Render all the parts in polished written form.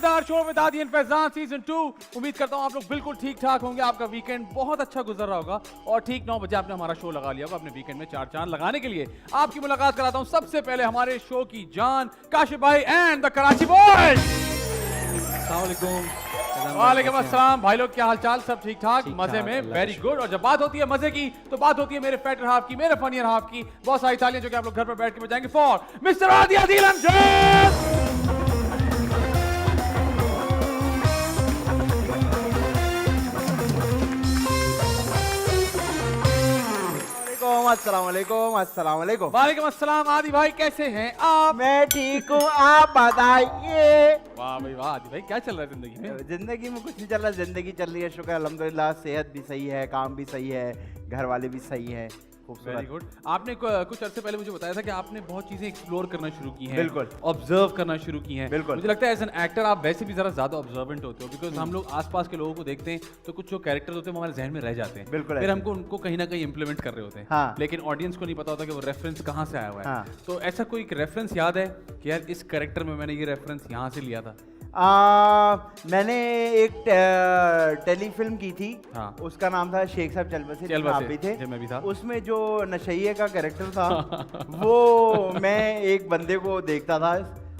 मजेदार show with आदि and Faizan season 2। उम्मीद करता हूँ आप लोग बिल्कुल ठीक ठाक होंगे, आपका वीकेंड बहुत अच्छा गुजर रहा होगा और ठीक 9 बजे आपने हमारा शो लगा लिया होगा। अपने वीकेंड में चार चांद लगाने के लिए आपकी मुलाकात कराता हूँ सबसे पहले हमारे शो की जान काशिफ भाई एंड द कराची बॉयज। वालेकुम अस्सलाम भाई लोग, क्या हालचाल? सब ठीक ठाक, मजे में? Very good. और जब बात होती है मजे की तो बात होती है मेरे फैटर हाफ की, मेरे फनियर हाफ की। बहुत सारी तालियां जो कि आप लोग घर पर बैठ के बजाएंगे फॉर मिस्टर आदि आदिल अमजद। अस्सलाम वालेकुम। अस्सलाम वालेकुम। वालेकुम अस्सलाम। आदि भाई कैसे हैं आप? मैं ठीक हूँ, आप बताइए। वाह भाई वाह। आदि भाई क्या चल रहा है जिंदगी में? जिंदगी में कुछ नहीं चल रहा, जिंदगी चल रही है, शुक्र अल्हम्दुलिल्लाह। सेहत भी सही है, काम भी सही है, घर वाले भी सही है। Very good. आपने कुछ अर्से पहले मुझे बताया था कि आपने बहुत चीजें एक्सप्लोर करना शुरू की हैं, बिल्कुल, ऑब्जर्व करना शुरू की हैं। बिल्कुल। मुझे लगता है एज एन एक्टर आप वैसे भी जरा ज्यादा ऑब्जर्वेंट होते हो, बिकॉज हम लोग आसपास के लोगों को देखते हैं तो कुछ जो कैरेक्टर्स होते हैं वो हमारे जहन में रह जाते हैं, बिल्कुल, फिर हमको उनको कहीं ना कहीं इंप्लीमेंट कर रहे होते हैं। हाँ। लेकिन ऑडियंस को नहीं पता होता कि वो रेफरेंस कहाँ से आया हुआ है। हाँ। तो ऐसा कोई रेफरेंस याद है कि यार इस कैरेक्टर में मैंने ये रेफरेंस यहाँ से लिया था? मैंने एक टेलीफिल्म की थी। हाँ। उसका नाम था शेख साहब चलबसे, आप भी थे। मैं भी था। उसमें जो नशइये का कैरेक्टर था वो मैं एक बंदे को देखता था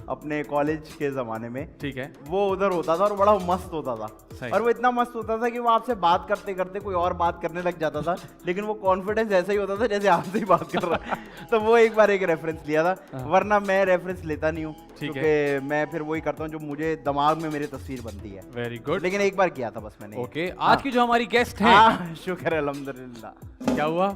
अपने कॉलेज के जमाने में। ठीक है। वो उधर होता था और बड़ा मस्त होता था, सही। और वो इतना मस्त होता था कि वो आपसे बात करते करते कोई और बात करने लग जाता था, लेकिन वो कॉन्फिडेंस ऐसा ही होता था जैसे आपसे ही बात कर रहा है। तो वो एक बार एक रेफरेंस लिया था, वरना मैं रेफरेंस लेता नहीं हूँ, क्योंकि मैं फिर वही करता हूँ जो मुझे दिमाग में मेरी तस्वीर बनती है। Very good. लेकिन एक बार किया था बस मैंने। ओके। आज की जो हमारी गेस्ट हैं, शुक्र अल्हम्दुलिल्लाह। क्या हुआ?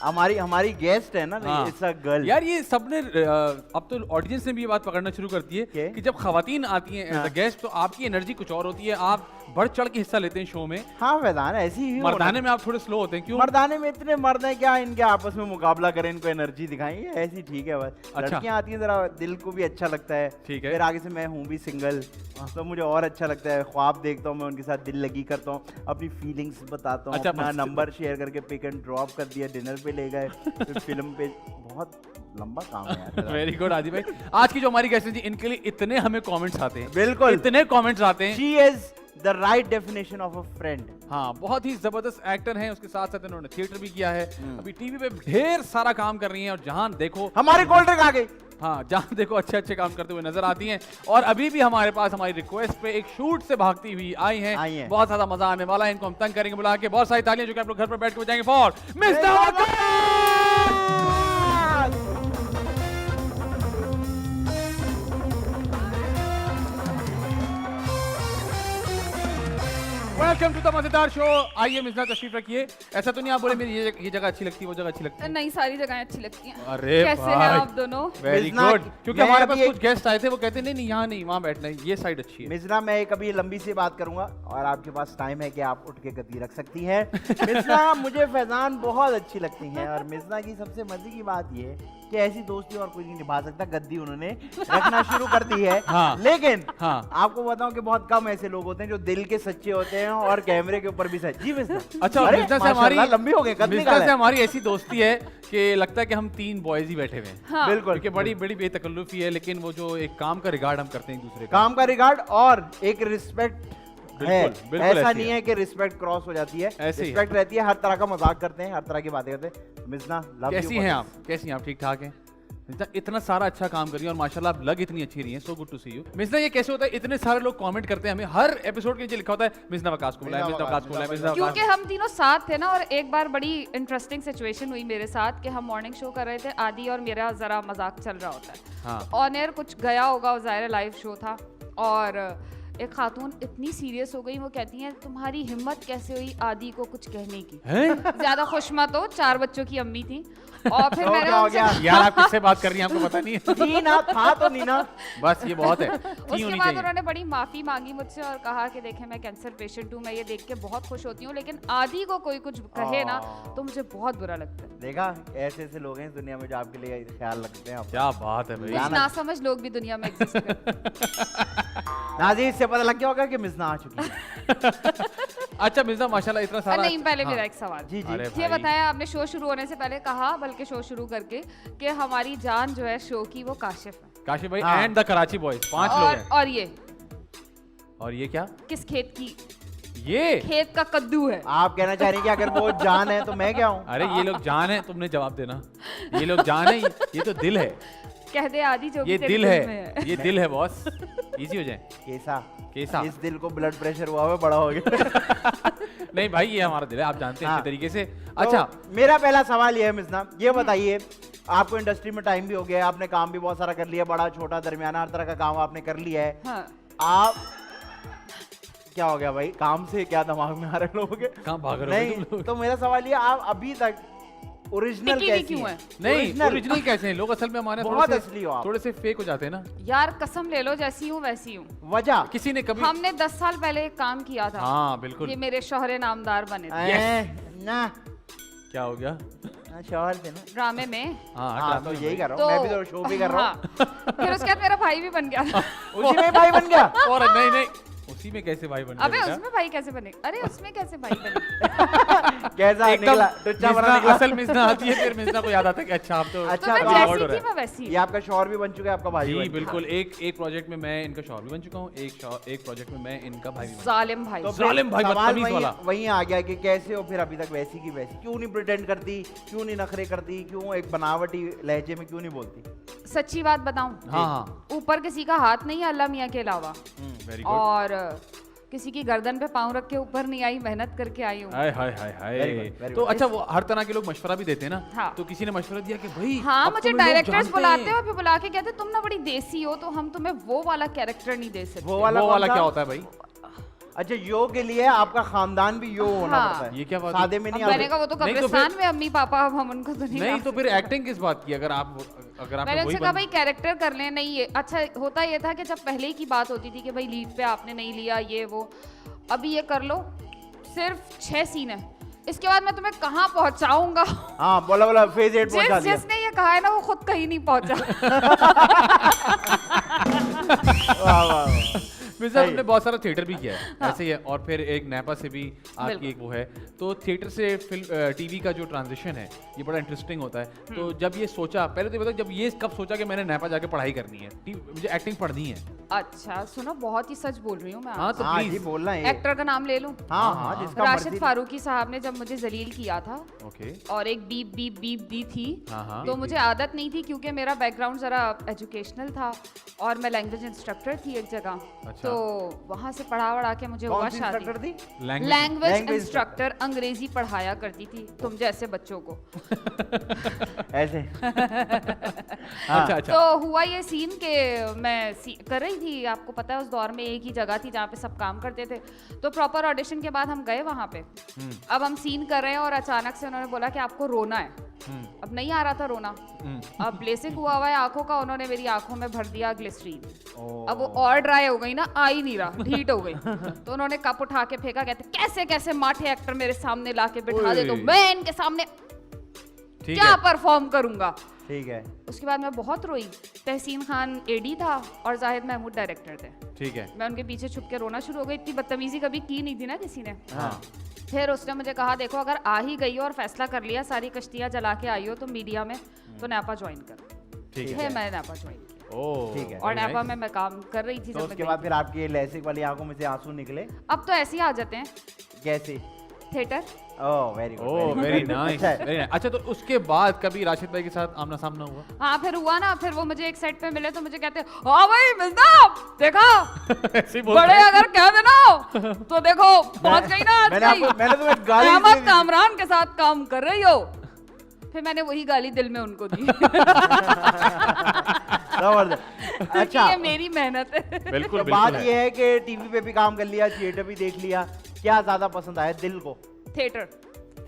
हमारी गेस्ट है ना, इट्स अ गर्ल। यार ये सबने अब तो ऑडियंस ने भी ये बात पकड़ना शुरू कर दी है कि जब खवातीन आती हैं एज अ गेस्ट तो आपकी एनर्जी कुछ और होती है, आप बढ़ चढ़ के हिस्सा लेते हैं शो में। हाँ फैजान, ऐसी ही मर्दाने में आप थोड़े स्लो होते हैं, क्यों? मर्दाने में इतने मर्द हैं क्या, इनके आपस में मुकाबला करें, इनको एनर्जी दिखाएं, ये ऐसी ठीक है बस। अच्छा। लड़कियां आती हैं जरा दिल को भी अच्छा लगता है। ठीक है। फिर आगे से मैं हूँ भी सिंगल, तो मुझे और अच्छा लगता है। ख्वाब देखता हूँ मैं उनके साथ, दिल लगी करता हूँ, अपनी फीलिंग्स बताता हूँ। अच्छा, अपना नंबर शेयर करके पिक एंड ड्रॉप कर दिया, डिनर पे ले गए, फिर फिल्म पे। बहुत लंबा काम है यार। वेरी गुड आदि भाई। आज की जो हमारी गेस्ट है जी, इनके लिए इतने हमें कमेंट्स आते हैं, बिल्कुल इतने कमेंट्स आते हैं। She is the right definition of a friend. हाँ, बहुत ही जबरदस्त एक्टर हैं, उसके साथ साथ इन्होंने थिएटर भी किया है, अभी टीवी पे ढेर सारा काम कर रही हैं, और जहां देखो हमारी कोल्ड ड्रिंक आ गई। हाँ, जहां देखो अच्छे अच्छे काम करते हुए नजर आती हैं। और अभी भी हमारे पास हमारी रिक्वेस्ट पे एक शूट से भागती हुई आई हैं। बहुत ज्यादा मजा आने वाला है, इनको हम तंग करेंगे बुला के। बहुत सारी तालियां जो कि आप लोग घर पर बैठ के बजाएंगे for mister welcome to the मजेदार शो। आइए मिस्टर, तशरीफ रखिए। ऐसा तो नहीं आप बोले मेरी ये जगह अच्छी लगती है, वो जगह अच्छी लगती है? नहीं, सारी जगहें अच्छी लगती हैं। अरे कैसे हैं आप दोनों? Very good. क्योंकि हमारे पास कुछ गेस्ट आए थे, वो कहते नहीं यहाँ नहीं, वहाँ बैठना है, ये साइड अच्छी है। मिज़ना, मैं एक अभी लंबी सी बात करूंगा और आपके पास टाइम है कि आप उठ के गद्दी रख सकती हैं। मिज़ना, मुझे फैजान बहुत अच्छी लगती हैं, और मिज़ना की सबसे मजे की बात ये कि ऐसी दोस्ती और कोई नहीं निभा सकता। गद्दी उन्होंने रखना शुरू कर दी है। हाँ। लेकिन हाँ। आपको बताऊं कि बहुत कम ऐसे लोग होते हैं जो दिल के सच्चे होते हैं और कैमरे के ऊपर भी सच। जी मिज़ना। अच्छा, अरे, मिज़ना से हमारी लंबी हो गई, मिज़ना से हमारी ऐसी दोस्ती है कि लगता है कि हम 3 बॉयज ही बैठे हुए हैं। हाँ। बिल्कुल, क्योंकि बड़ी बड़ी बेतकल्लुफी है, लेकिन वो जो एक काम का रिगार्ड हम करते हैं एक दूसरे का, काम का रिगार्ड और एक रिस्पेक्ट है। बिल्कुल ऐसा ऐसी नहीं है। है कि रिस्पेक्ट क्रॉस हो जाती है, ऐसे ही है। रिस्पेक्ट रहती है। हर तरह का मजाक करते हैं, हर तरह की बातें करते हैं। मिज़ना, लव यू। कैसी हैं आप? कैसी हैं आप? ठीक ठाक हैं? मिज़ना इतना सारा अच्छा काम कर रही है और माशाल्लाह आप लग इतनी अच्छी रही हैं। So good to see you. Mizna, ये कैसे होता है, इतने सारे लोग कमेंट करते हैं हमें हर एपिसोड के नीचे लिखा होता है मिज़ना वकास को बुलाएं, मिज़ना वकास को बुलाएं, मिज़ना क्योंकि वकास। हम तीनों साथ थे ना, और एक बार बड़ी इंटरेस्टिंग सिचुएशन हुई मेरे साथ कि हम मॉर्निंग शो कर रहे थे, आदि और मेरा जरा मजाक चल रहा होता है। हाँ। ऑन एयर कुछ गया होगा, ज़ाहिर लाइव शो था, और एक खातून इतनी सीरियस हो गई, वो कहती हैं तुम्हारी हिम्मत कैसे हुई आदि को कुछ कहने की? ज्यादा खुश मत हो, 4 बच्चों की अम्मी थी। और फिर मैंने हो गया। यार आप किससे बात कर रही हैं, आपको पता नहीं है? थी ना, था तो नहीं ना। बस ये बहुत है। उसके बाद उन्होंने बड़ी माफी मांगी मुझसे और कहा कि देखें मैं कैंसर पेशेंट हूँ, मैं ये देख के बहुत खुश होती हूँ, लेकिन आदि को कोई कुछ कहे ना तो मुझे बहुत बुरा लगता है। देखा, ऐसे ऐसे लोग हैं इस दुनिया में जो आपके लिए ख्याल रखते हैं। क्या बात है भाई। कुछ नासमझ लोग भी दुनिया में एग्जिस्ट करते हैं। नाज़ी, इससे पता लग गया होगा कि मिज़ना आ चुकी है। अच्छा मिर्जा माशाल्लाह इतना सारा। नहीं, पहले मेरा एक सवाल। जी जी। ये बताया आपने शो शुरू होने से पहले कहा, बल्कि शो शुरू करके, कि हमारी जान जो है शो की वो काशिफ है। काशिफ भाई एंड द कराची बॉयज, 5 लोग हैं। और ये और ये क्या? किस खेत की? ये खेत का कद्दू है। आप कहना चाह रही हैं कि अगर वो जान है तो मैं क्या हूँ? अरे ये लोग जान है, तुमने जवाब देना। ये लोग जान है, ये तो दिल है। कह दे आदि जो ये भी तेरे दिल में है, ये दिल है बॉस। इजी हो जाए। कैसा? कैसा? इस दिल को ब्लड प्रेशर हुआ हुआ बड़ा हो गया। नहीं भाई, ये हमारा दिल है, आप जानते हैं हाँ। अच्छे तरीके से। तो अच्छा, मेरा पहला सवाल ये है मिसना, ये बताइए आपको इंडस्ट्री में टाइम भी हो गया, आपने काम भी बहुत सारा कर लिया, बड़ा छोटा दरमियाना हर तरह का काम आपने कर लिया है। हाँ। आप क्या हो गया भाई, काम से क्या दिमाग में आ रहे लोगों के? कहाँ भाग रहे हो नहीं, तुम लोग? तो मेरा सवाल ये, आप अभी तक ओरिजिनल टिकी भी कैसी क्यों हैं? है? नहीं, ओरिजिनल कैसे हैं लोग? असल में हमारे बहुत असली हो आप। थोड़े से फेक हो जाते हैं ना। यार कसम ले लो, जैसी हूँ वैसी हूँ। वजह किसी ने कभी हमने 10 साल पहले एक काम किया था। हाँ बिल्कुल। ये मेरे शौहरे नामदार बने थे ना क्या हो गया? शौहर थे ना। ड्रामे में। हाँ हाँ ड्रामा तो में यही भाई। कर रहा हूँ, मैं भी तो शो भी कर रहा हूँ। हाँ। फिर उसके बाद मेरा भाई भी बन गया था। उसी में भाई बन गया। और नहीं नहीं, उसी में कैसे भाई बन गए अबे बेटा? उसमें भाई कैसे बने? अरे उसमें कैसे भाई बने? कैसा एकदम निकला? टुच्चा बना मिज़ना, निकला। असल मिज़ना आती है, फिर मिज़ना को याद आता है कि अच्छा आप तो अच्छा, तो मैं तो award हो जैसी रहा थी है। मैं वैसी ये आपका शौहर भी बन चुका है, आपका भाई भी जी बन चुका है। बिल्कुल। एक प्रोजेक्ट में मैं इनका शौहर भी बन चुका हूँ, एक प्रोजेक्ट में मैं इनका भाई भी बन चुका जालिम भाई। तो फिर जालिम भाई, सवाल बदतमीज वहीं- वाला। वहीं आ गया कि कैसे हो फिर अभी तक वैसी की वैसी, क्यों नहीं प्रिटेंड करती, क्यों नहीं नखरे करती, क्यों एक बनावटी लहजे में क्यों नहीं बोलती? सच्ची बात बताऊं, हूँ। हाँ हाँ, ऊपर किसी का हाथ नहीं है अल्लाह मियाँ के अलावा, वेरी गुड। और किसी की गर्दन पे पाँव रख के ऊपर नहीं आई, मेहनत करके आई हूँ। हाय हाय हाय Very good, हाय। very तो good. अच्छा, वो हर तरह के लोग मशवरा भी देते हैं ना। हाँ। तो किसी ने मशवरा दिया कि भाई हाँ, अब मुझे तुम्हें लोग डायरेक्टर्स जानते बुलाते हैं। हो, फिर बुला के कहते तुम ना बड़ी देसी हो, तो हम तुम्हें वो वाला कैरेक्टर नहीं दे सकते। वो वाला वो कौन वाला सा? क्या होता है भाई? अच्छा, यो के लिए आपका खानदान भी यो होना हाँ। पड़ता है। ये क्या बात है? सादे में अब नहीं मैंने आते। कहा वो तो नहीं तो कब्रिस्तान में अम्मी पापा, अब हम उनको तो नहीं नहीं ला तो फिर एक्टिंग किस बात की? अगर आपने मैंने वही उनसे कहा बन- भाई कैरेक्टर कर लें। नहीं, ये अच्छा होता ये था कि जब पहले ही की बात होती थी कि भाई लीड पे आपने नहीं लिया ये वो, अभी ये कर लो, सिर्फ 6 सीन है, इसके बाद मैं तुम्हें कहाँ पहुंचाऊंगा? हाँ, बोला बोला फेज 8 पहुंचा दिया। जिसने ये कहा है ना वो खुद कहीं नहीं पहुंचा। वाह वाह वाह। मिर्जा, सही। तुमने बहुत सारा थिएटर भी किया है, ऐसे ही है। और फिर एक नैपा से भी आपकी बिल्कुल। एक वो है। तो थिएटर से फिल्म टीवी का जो ट्रांजिशन है, ये बड़ा इंटरेस्टिंग होता है। तो जब ये सोचा, पहले तो ये बताओ, जब ये कब सोचा कि मैंने नैपा जाके पढ़ाई करनी है, मुझे एक्टिंग पढ़नी है? अच्छा सुनो, बहुत ही सच बोल रही हूँ मैं। हाँ तो हाँ जी, प्लीज। बोलना है ये। एक्टर का नाम ले लूं? हाँ हाँ, जिसका राशिद मर्जी। फारूकी साहब ने जब मुझे जलील किया था ओके। और एक बीप बीप बीप दी थी, हाँ हाँ। तो मुझे आदत नहीं थी क्योंकि मेरा बैकग्राउंड जरा एजुकेशनल था और मैं लैंग्वेज इंस्ट्रक्टर थी एक जगह। अच्छा। तो वहां से पढ़ा वढ़ा के मुझे हुआ कौन सी इंस्ट्रक्टर शादी। थी? लैंग्वेज Language इंस्ट्रक्टर, अंग्रेजी पढ़ाया करती थी तुम जैसे बच्चों को। ऐसे। अच्छा अच्छा। तो हुआ ये सीन के मैं कर रही थी, आपको पता है उस दौर में एक ही जगह थी जहाँ पे सब काम करते थे। तो प्रॉपर ऑडिशन के बाद हम गए वहाँ पे। अब हम सीन कर रहे हैं और अचानक से उन्होंने बोला कि आपको रोना है। अब नहीं आ रहा था रोना, अब ब्लेसिक हुआ हुआ है आंखों का, उन्होंने मेरी आंखों में भर दिया ग्लिसरीन। अब वो और ड्राई हो गई ना, आ ही नहीं रहा, ढीट हो गई। तो उन्होंने कप उठा के फेंका, कहते कैसे कैसे माठे एक्टर मेरे सामने ला के बिठा दे, तो ओए। मैं इनके सामने ठीक क्या है। परफॉर्म करूंगा। ठीक है। उसके बाद मैं बहुत रोई। तहसीन खान एडी था और जाहिद महमूद डायरेक्टर थे। ठीक है। मैं उनके पीछे छुप के रोना शुरू हो गई। इतनी बदतमीजी कभी की नहीं थी ना किसी ने। हाँ। फिर उसने मुझे कहा देखो अगर आ ही गई हो और फैसला कर लिया, सारी कश्तियां जला के आई हो तो मीडिया में, तो नैपा ज्वाइन कर। ठीक है। फिर मैंने नैपा ज्वाइन किया ओह, ठीक है। और very नैपा nice। में मैं काम कर रही थी तो जब उसके मैं बाद गई। फिर आपकी लैसिक वाली आंखों में से आंसू निकले अब तो ऐसे ही आ जाते हैं कैसे? Theatre. Oh very good. Oh very nice, अच्छा है। Very nice. अच्छा, तो उसके बाद कभी राशिद भाई के साथ आमना सामना हुआ? हाँ फिर हुआ ना, फिर वो मुझे एक सेट पे मिले तो मुझे कहते हाँ भाई मिलता देखा ऐसे ही बोलते बड़े हैं। अगर कह देना तो देखो पहुंच गई ना आज मैंने तुम्हें गाली अहमद इसलिए दी थी। कामरान के साथ काम कर रही हो। फिर मैंने वही गाली दिल में उनको दी। जबरदस्त। अच्छा, ये मेरी मेहनत है। बिल्कुल तो बिल्कुल बात है। ये है कि टीवी पे भी काम कर लिया, थिएटर भी देख लिया, क्या ज्यादा पसंद आया दिल को? थिएटर,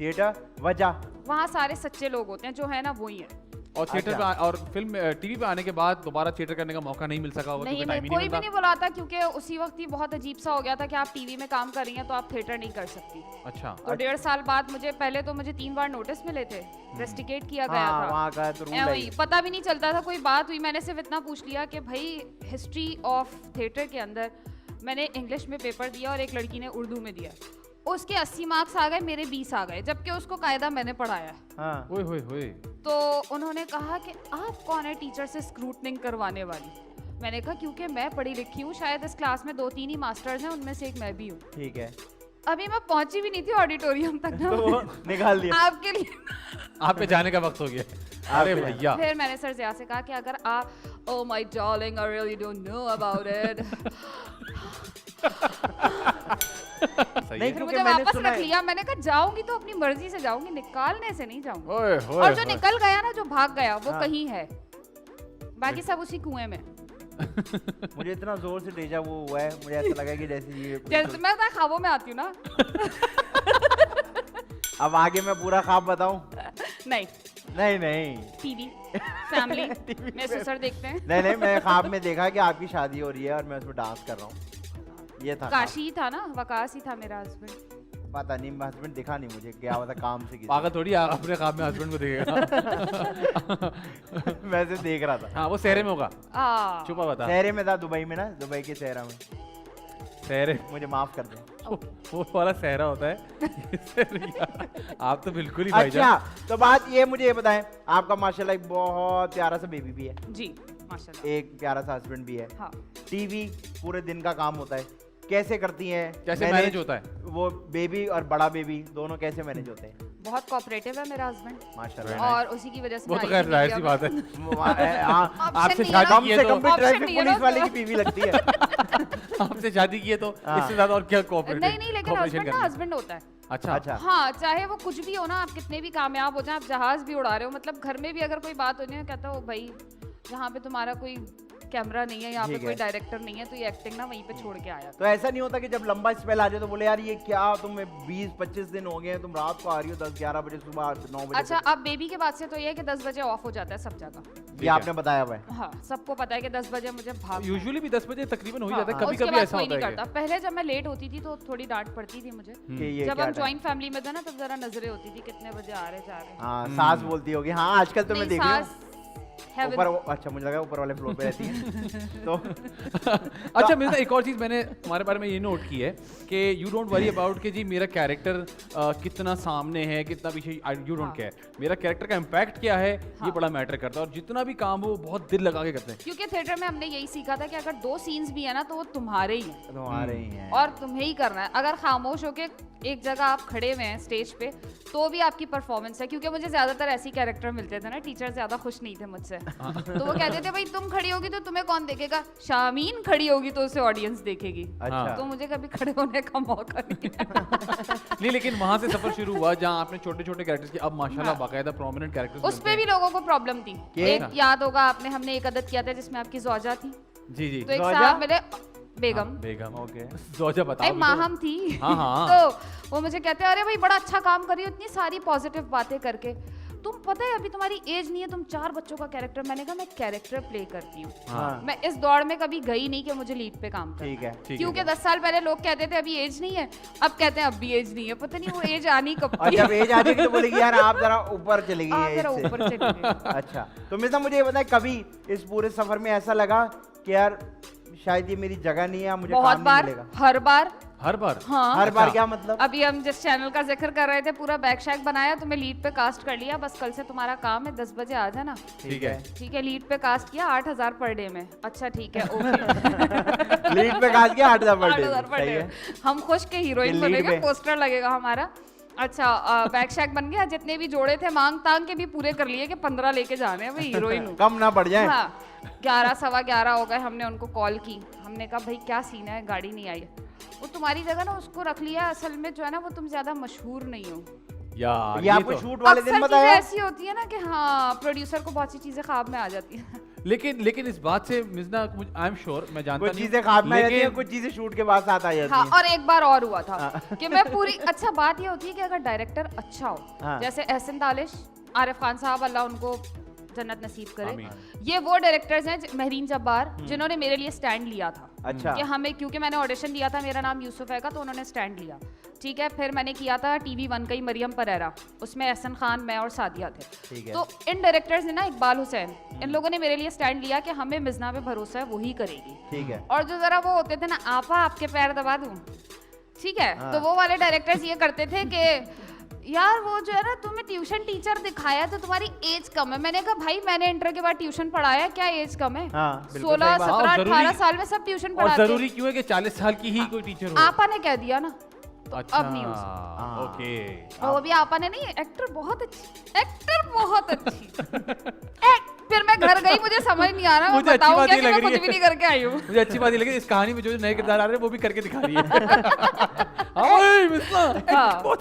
थिएटर, वजह? वहाँ सारे सच्चे लोग होते हैं, जो है ना वही है। और थिएटर अच्छा। पे और फिल्म टीवी पे आने के बाद दोबारा थिएटर करने का मौका नहीं मिल सका होगा नहीं क्योंकि नहीं, टाइम ही कोई नहीं भी मिलता। नहीं बुलाता क्योंकि उसी वक्त ही बहुत अजीब सा हो गया था कि आप टीवी में काम कर रही हैं तो आप थिएटर नहीं कर सकती। अच्छा। तो 1.5 साल बाद मुझे, पहले तो मुझे 3 बार नोटिस मिले थे, रेस्टिकेट किया गया हाँ, था। वहाँ का तो रूल है वही ही। पता भी नहीं चलता था, कोई बात हुई, मैंने सिर्फ इतना पूछ लिया कि भाई हिस्ट्री ऑफ थिएटर के अंदर मैंने इंग्लिश में पेपर दिया और एक लड़की ने उर्दू में दिया, उसके 80 मार्क्स आ गए, मेरे 20 आ गए, जबकि उसको कायदा मैंने पढ़ाया है। हाँ। ओए होए होए। तो उन्होंने कहा कि आप कौन है टीचर से स्क्रूटनिंग करवाने वाली। मैंने कहा क्योंकि मैं पढ़ी लिखी हूँ, शायद इस क्लास में 2-3 ही मास्टर्स हैं, उनमें से एक मैं भी हूँ। ठीक है। अभी मैं पहुंची भी नहीं थी ऑडिटोरियम तक ना, तो निकाल दिया आपके लिए। आप पे जाने का वक्त हो गया। अरे भैया, फिर मैंने सर ज़िया से कहा कि अगर आप, oh my darling, I really don't know about it. सही नहीं, है। फिर क्योंकि मुझे मैंने वापस सुना रख है- लिया। मैंने कहा जाऊंगी तो अपनी मर्जी से जाऊंगी, निकालने से नहीं जाऊंगी। ओए होए और जो होए। निकल गया ना, जो भाग गया, वो हाँ। कहीं है, बाकी सब उसी कुएं में। मुझे इतना जोर से डेजा वो हुआ है, मुझे ऐसा लगा कि जैसे ये जैसे मैं तो ख्वाबों में आती हूँ ना। अब आगे मैं पूरा ख्वाब बताऊं? नहीं, नहीं नहीं टीवी, फैमिली में ससुर देखते हैं। नहीं नहीं, मैं ख्वाब में देखा कि आपकी शादी हो रही है और मैं उसमें डांस कर रहा हूँ, ये था ख्वाब। काशी ही था ना, वकास ही था मेरा हस्बैंड। पता नहीं, हस्बैंड दिखा नहीं मुझे, क्या हुआ था काम से किसी। पागल थोड़ी अपने काम में हस्बैंड को देखेगा। वैसे देख रहा था। हाँ, वो सहरे में होगा, आ, छुपा बता। शहरे में था, दुबई में ना, दुबई के शहरा में। सहरे, मुझे माफ कर दे। वो वाला सहरा होता है। ये सहरिया। आप तो बिल्कुल ही अच्छा, भाईजान। तो बात ये, मुझे ये बताएं, आपका माशाल्लाह एक बहुत प्यारा सा बेबी भी है, जी माशाल्लाह। एक प्यारा सा हस्बैंड भी है, हाँ, टीवी पूरे दिन का काम होता है, कैसे करती हैं? कैसे मैनेज होता है? वो बेबी और बड़ा बेबी दोनों कैसे मैनेज होते हैं? बहुत कोऑपरेटिव है मेरा हस्बैंड, माशाल्लाह। और उसी की वजह से वो मैं तो आई खैर थी जाहिर सी मीडिया बात है। हाँ, आपसे नहीं है शादी ना? कम की है से तो कम भी Option ट्रैफिक नहीं है पुलिस ना वाले की तो। बीवी लगती है। आपसे शादी की है तो हाँ। इससे ज्यादा और क्या कोऑपरेट नहीं नहीं, लेकिन हस्बैंड ना हस्बैंड होता है। अच्छा अच्छा। हाँ, चाहे वो कुछ भी हो ना, आप कितने भी कामयाब हो जाए, आप जहाज भी उड़ा रहे हो, मतलब घर में भी अगर कोई बात होनी है, कहता हो भाई यहाँ पे तुम्हारा कोई कैमरा नहीं है, यहाँ पे ठीक कोई है। डायरेक्टर नहीं है, तो ये एक्टिंग ना वहीं पे छोड़ के आया। तो ऐसा नहीं होता कि जब लंबा स्पेल आ जाए तो बोले यार ये क्या, तुम्हें 20-25 दिन हो गए हैं, तुम रात को आ रही हो 10-11 बजे, सुबह 9 बजे अच्छा, अब बेबी के बाद से तो ये है कि 10 बजे ऑफ हो जाता है सब जगह। तक। ये आपने बताया हुआ है। हाँ, सबको पता है कि 10 बजे मुझे भाग यूजुअली भी 10 बजे तकरीबन हो ही हाँ, जाता है, कभी उसके कभी बाद ऐसा कोई होता नहीं है करता। पहले जब मैं लेट होती थी तो थोड़ी डांट पड़ती थी मुझे। कि ये जब क्या हम टाइम- जॉइंट फैमिली में थे ना, तब जरा नजरें होती थी कितने बजे आ रहे जा रहे। हाँ, सास बोलती होगी। हाँ, आजकल तो मैं नहीं, देख रही हूँ सास heaven- ऊपर, अच्छा मुझे लगा ऊपर वाले फ्लोर पे रहती है। तो अच्छा, मेरे एक और चीज मैंने तुम्हारे बारे में ये नोट की है कि यू डोंट वरी अबाउट कि जी मेरा कैरेक्टर कितना सामने है, कितना पीछे, यू डोंट केयर। मेरा कैरेक्टर का इम्पैक्ट क्या है, ये बड़ा मैटर करता है, और जितना भी काम हो वो बहुत दिल लगा के करते हैं। क्योंकि थिएटर में हमने यही सीखा था कि अगर 2 सीन्स भी है ना, तो वो तुम्हारे ही हैं तुम्हारे ही हैं। और तुम्हें ही करना है। अगर खामोश होके एक जगह आप खड़े हुए हैं स्टेज पे, तो भी आपकी परफॉर्मेंस है। क्योंकि मुझे ज्यादातर ऐसे कैरेक्टर मिलते थे ना, टीचर ज्यादा खुश नहीं थे मुझसे, तो वो कहते थे भाई तुम खड़ी होगी तो तुम्हें कौन देखेगा, शामीन खड़ी होगी तो उसे ऑडियंस देखेगी। अच्छा, तो मुझे कभी खड़े होने का मौका नहीं मिला। नहीं, लेकिन वहां से सफर शुरू हुआ जहां आपने छोटे छोटे कैरेक्टर्स की अब माशाल्लाह हाँ। बाकायदा प्रोमिनेंट कैरेक्टर्स उस पे भी लोगों को प्रॉब्लम थी। ये? एक याद होगा आपने, हमने एक अदद किया था जिसमें आपकी ज़ौजा थी, जी जी। तो एक ज़ौजा? साहब मिले, बेगम, बेगम, ओके। ज़ौजा बताओ। एक माहम थी। हाँ, हाँ। तो वो मुझे कहते हैं अरे भाई बड़ा अच्छा काम कर रही हो, इतनी सारी पॉजिटिव बातें करके, तुम पता है अभी तुम्हारी एज नहीं है, तुम 4 बच्चों का कैरेक्टर। मैंने कहा मैं कैरेक्टर प्ले करती हूँ, हाँ, मैं इस दौड़ में कभी गई नहीं कि मुझे लीड पे काम करना ठीक है। ठीक क्योंकि है। 10 साल पहले लोग कहते थे अभी एज नहीं है, अब कहते हैं अब भी एज नहीं है। पता नहीं वो एज आनी कब और की जब एज आ जाएगी तो बोलेगी यार आप जरा ऊपर चली आप गई जरा है ऊपर चली गई। अच्छा, तो मिर्जा मुझे ये बताए, कभी इस पूरे सफर में ऐसा लगा कि यार शायद ये मेरी जगह नहीं है, मुझे बहुत काम नहीं बार, मिलेगा? हर बार। हर बार? हाँ, हर बार अच्छा। क्या मतलब? अभी हम जिस चैनल का जिक्र कर रहे थे, पूरा बैक शैक बनाया, तुम्हें लीड पे कास्ट कर लिया, बस कल से तुम्हारा काम है 10 बजे आ जाना। ठीक है। ठीक है, लीड पे कास्ट किया 8000 पर डे में। अच्छा ठीक है, ओके। लीड पे काज किया 8,000 पर डे। 8,000 पर सही डे। है। हम खुश के हीरोइन कि lead बनेंगे, पे। पोस्टर लगेगा हमारा। अच्छा, बैक शैक बन गया, जितने भी जोड़े थे मांग तांग के भी पूरे कर लिए कि 15 लेके जाने हैं भाई, हीरोइन हूँ। कम ना पड़ जाए। हाँ, 11 सवा 11 हो गए, हमने उनको कॉल की, हमने कहा भाई क्या सीन है, गाड़ी नहीं आई। वो तुम्हारी जगह ना उसको रख लिया, असल में जो है ना वो तुम ज्यादा मशहूर नहीं हो। यार ये आपको तो- शूट वाले दिन अक्सर बताया? चीजें ऐसी होती है ना कि हाँ, प्रोड्यूसर को बहुत सी चीजें ख्वाब में आ जाती है। लेकिन इस बात से मिजना, आई एम श्योर, मैं जानता कुछ नहीं चीजें खाब में आ जाती हैं, लेकिन कुछ चीजें शूट के बाद साथ आ जाती हाँ, हैं। और एक बार और हुआ था कि मैं पूरी, अच्छा बात ये होती है कि अगर डायरेक्टर अच्छा हो, हाँ। जैसे एहसन दालिश, आरिफ खान साहब, अल्लाह उनको जन्नत नसीब करे, आमीन। ये वो डायरेक्टर्स हैं, महरीन जब्बार, जिन्होंने मेरे लिए स्टैंड लिया था अच्छा, कि हमें, क्योंकि मैंने ऑडिशन दिया था, मेरा नाम यूसुफ है का, तो उन्होंने स्टैंड लिया। ठीक है, फिर मैंने किया था TV1 का ही मरियम परेरा, उसमें एहसन खान, मैं और सादिया थे। ठीक है। तो इन डायरेक्टर्स ने ना, इकबाल हुसैन, इन लोगों ने मेरे लिए स्टैंड लिया कि हमें मिजना पे भरोसा है, वही करेगी। ठीक है। और जो जरा वो होते थे ना, आपा आपके पैर दबा दूं, ठीक है, हाँ। तो वो वाले डायरेक्टर्स ये करते थे कि यार वो जो है ना तुम्हें ट्यूशन टीचर दिखाया तो तुम्हारी एज कम है। मैंने कहा भाई मैंने इंटर के बाद ट्यूशन पढ़ाया, क्या एज कम है? हाँ, बिल्कुल 16 सही बात। 17 जरूरी- 18 साल में सब ट्यूशन और पढ़ाते हैं। जरूरी क्यों है कि 40 साल की ही कोई टीचर हो? आपा ने कह दिया ना, तो अच्छा, अब नहीं हो सकता। ओके। और वो भी आपा ने नहीं, एक्टर बहुत अच्छी, एक्टर बहुत अच्छी। फिर मैं घर गई, मुझे समझ नहीं आ रहा, मैं मुझे अच्छी बताऊं बात क्या ये कि लग मैं रही कुछ है। भी नहीं करके आई हूँ। मुझे अच्छी बात ये लगी इस कहानी में जो नए किरदार आ रहे हैं वो भी करके दिखा रही है। ओए मिस्सा,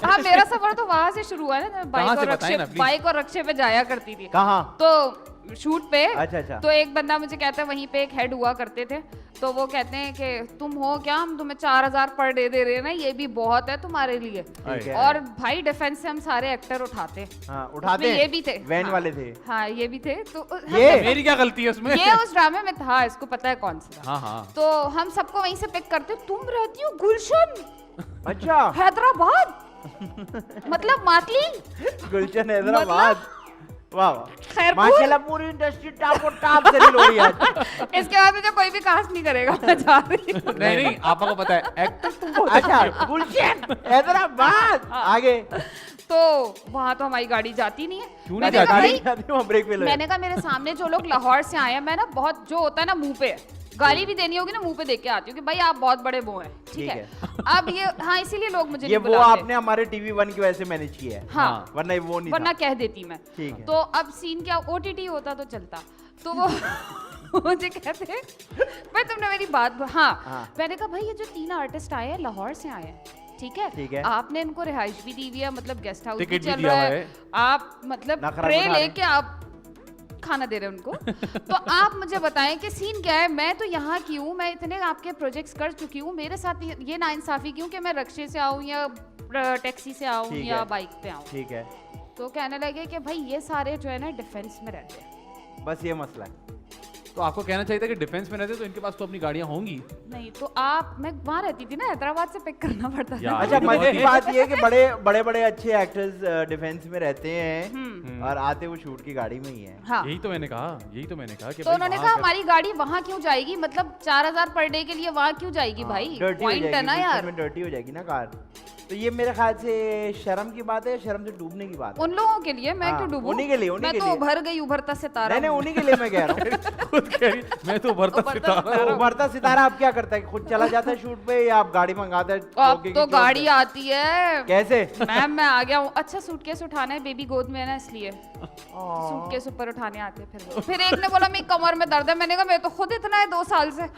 हाँ मेरा सफर तो वहां से शुरू हुआ है ना, कहाँ से बताएं ना, please? बाइक और रक्शे पे जाया करती थी। कहाँ? तो शूट पे। अच्छा। तो एक बंदा मुझे कहता है, वहीं पे एक हेड हुआ करते थे, तो वो कहते हैं कि तुम हो क्या, हम तुम्हें 4000 पर डे दे रहे हैं ना, ये भी बहुत है तुम्हारे लिए। ठीक है। और भाई डिफेंस से हम सारे एक्टर उठाते, हाँ, उठाते उसमें हैं। ये भी थे, वैन हाँ। वाले थे। हाँ ये भी थे। तो ये मेरी क्या गलती है उसमें? ये उस ड्रामे में था, इसको पता है कौन सा। हाँ हाँ। तो हम सबको वहीं से पिक करते। तुम रहती हो गुलशन, अच्छा, हैदराबाद, मतलब मातली। गुलशन हैदराबाद। वाह वाह, खैरपुर। माशाल्लाह पूरी इंडस्ट्री टॉप और टॉप जलील हो रही है आज। इसके बाद मुझे कोई भी कास्ट नहीं करेगा, मैं जा रही हूँ। नहीं नहीं, आपको को पता है एक्टर तुम बहुत अच्छा, गुलशन हैदराबाद। आगे तो वहां तो हमारी गाड़ी जाती नहीं है। क्यों नहीं मैंने कहा, जाती? भाई, जाती हूँ, ब्रेक पे लगे। मैंने कहा मेरे सामने जो लोग लाहौर से आए हैं, मैं ना बहुत जो होता है ना मुंह पे गाली भी देनी होगी ना, मुंह पे देख के आती हूँ कि भाई आप बहुत बड़े वो हैं, ठीक है। अब ये हाँ, इसीलिए लोग मुझे ये नहीं वो बुलाते। आपने हमारे TV1 की वजह से मैनेज किया है। हाँ। वरना वो नहीं वरना था। कह देती मैं। ठीक है। तो अब सीन क्या, OTT होता तो चलता। तो वो मुझे कहते भाई तुमने मेरी बात हाँ। मैंने कहा भाई ये जो 3 आर्टिस्ट आए हैं लाहौर से आए हैं, ठीक ठीक है। है, आपने इनको रिहाइश भी दी हुई है, मतलब गेस्ट हाउस भी टिकट भी चल दिया रहा हुआ है, है। आप मतलब नखरा ट्रे बना रहे हैं। लेके आप खाना दे रहे हैं उनको। तो आप मुझे बताएं कि सीन क्या है, मैं तो यहाँ की हूँ, मैं इतने आपके प्रोजेक्ट्स कर चुकी हूँ, मेरे साथ ये नाइंसाफी क्यों कि मैं रक्शे से आऊँ या टैक्सी से आऊँ ठीक या है। बाइक पे आऊँ। ठीक है, तो कहने लगे कि भाई ये सारे जो है ना डिफेंस में रहते हैं। बस ये मसला है। तो आपको कहना चाहिए था कि डिफेंस में रहते तो इनके पास तो अपनी गाड़ियां होंगी। नहीं तो आप, मैं वहाँ रहती थी ना, हैदराबाद से पिक करना पड़ता था। यार, अच्छा, ये मजे बहुत की ही- बात ये है कि बड़े बड़े अच्छे एक्टर्स डिफेंस में रहते हैं और आते वो शूट की गाड़ी में ही है। हाँ। यही तो मैंने कहा कि तो भाई उन्होंने वहाँ कहा का- हमारी गाड़ी वहाँ क्यों जाएगी, मतलब 4000 पर डे के लिए वहाँ क्यों जाएगी भाई, डर्टी हो पॉइंट है जाएगी, ना यार। में डर्टी हो जाएगी ना कार। तो ये मेरे ख्याल से शर्म की बात है, शर्म से डूबने की बात है। उन लोगों के लिए मैं हाँ, क्यों डूबूं? उन्हीं के लिए, उन्हीं मैं के तो लिए। उभर गई, उभरता सितारा नहीं नहीं, हूँ। उन्हीं के लिए मैं कह रहा हूँ। खुद कह रही मैं तो उभरता उभरता सितारा सितारा। हूँ। उभरता सितारा आप क्या करता है, खुद चला जाता है शूट पे या आप गाड़ी मंगाता है? अब लोगे की तो चोट गाड़ी पे? आती है। कैसे? मैम मैं आ गया हूँ। अच्छा सूटकेस उठाना है, बेबी गोद में है ना इसलिए सूटकेस ऊपर उठाने आते हैं। फिर एक ने बोला मेरी कमर में दर्द है, मैंने कहा मैं तो खुद इतना है 2 साल से।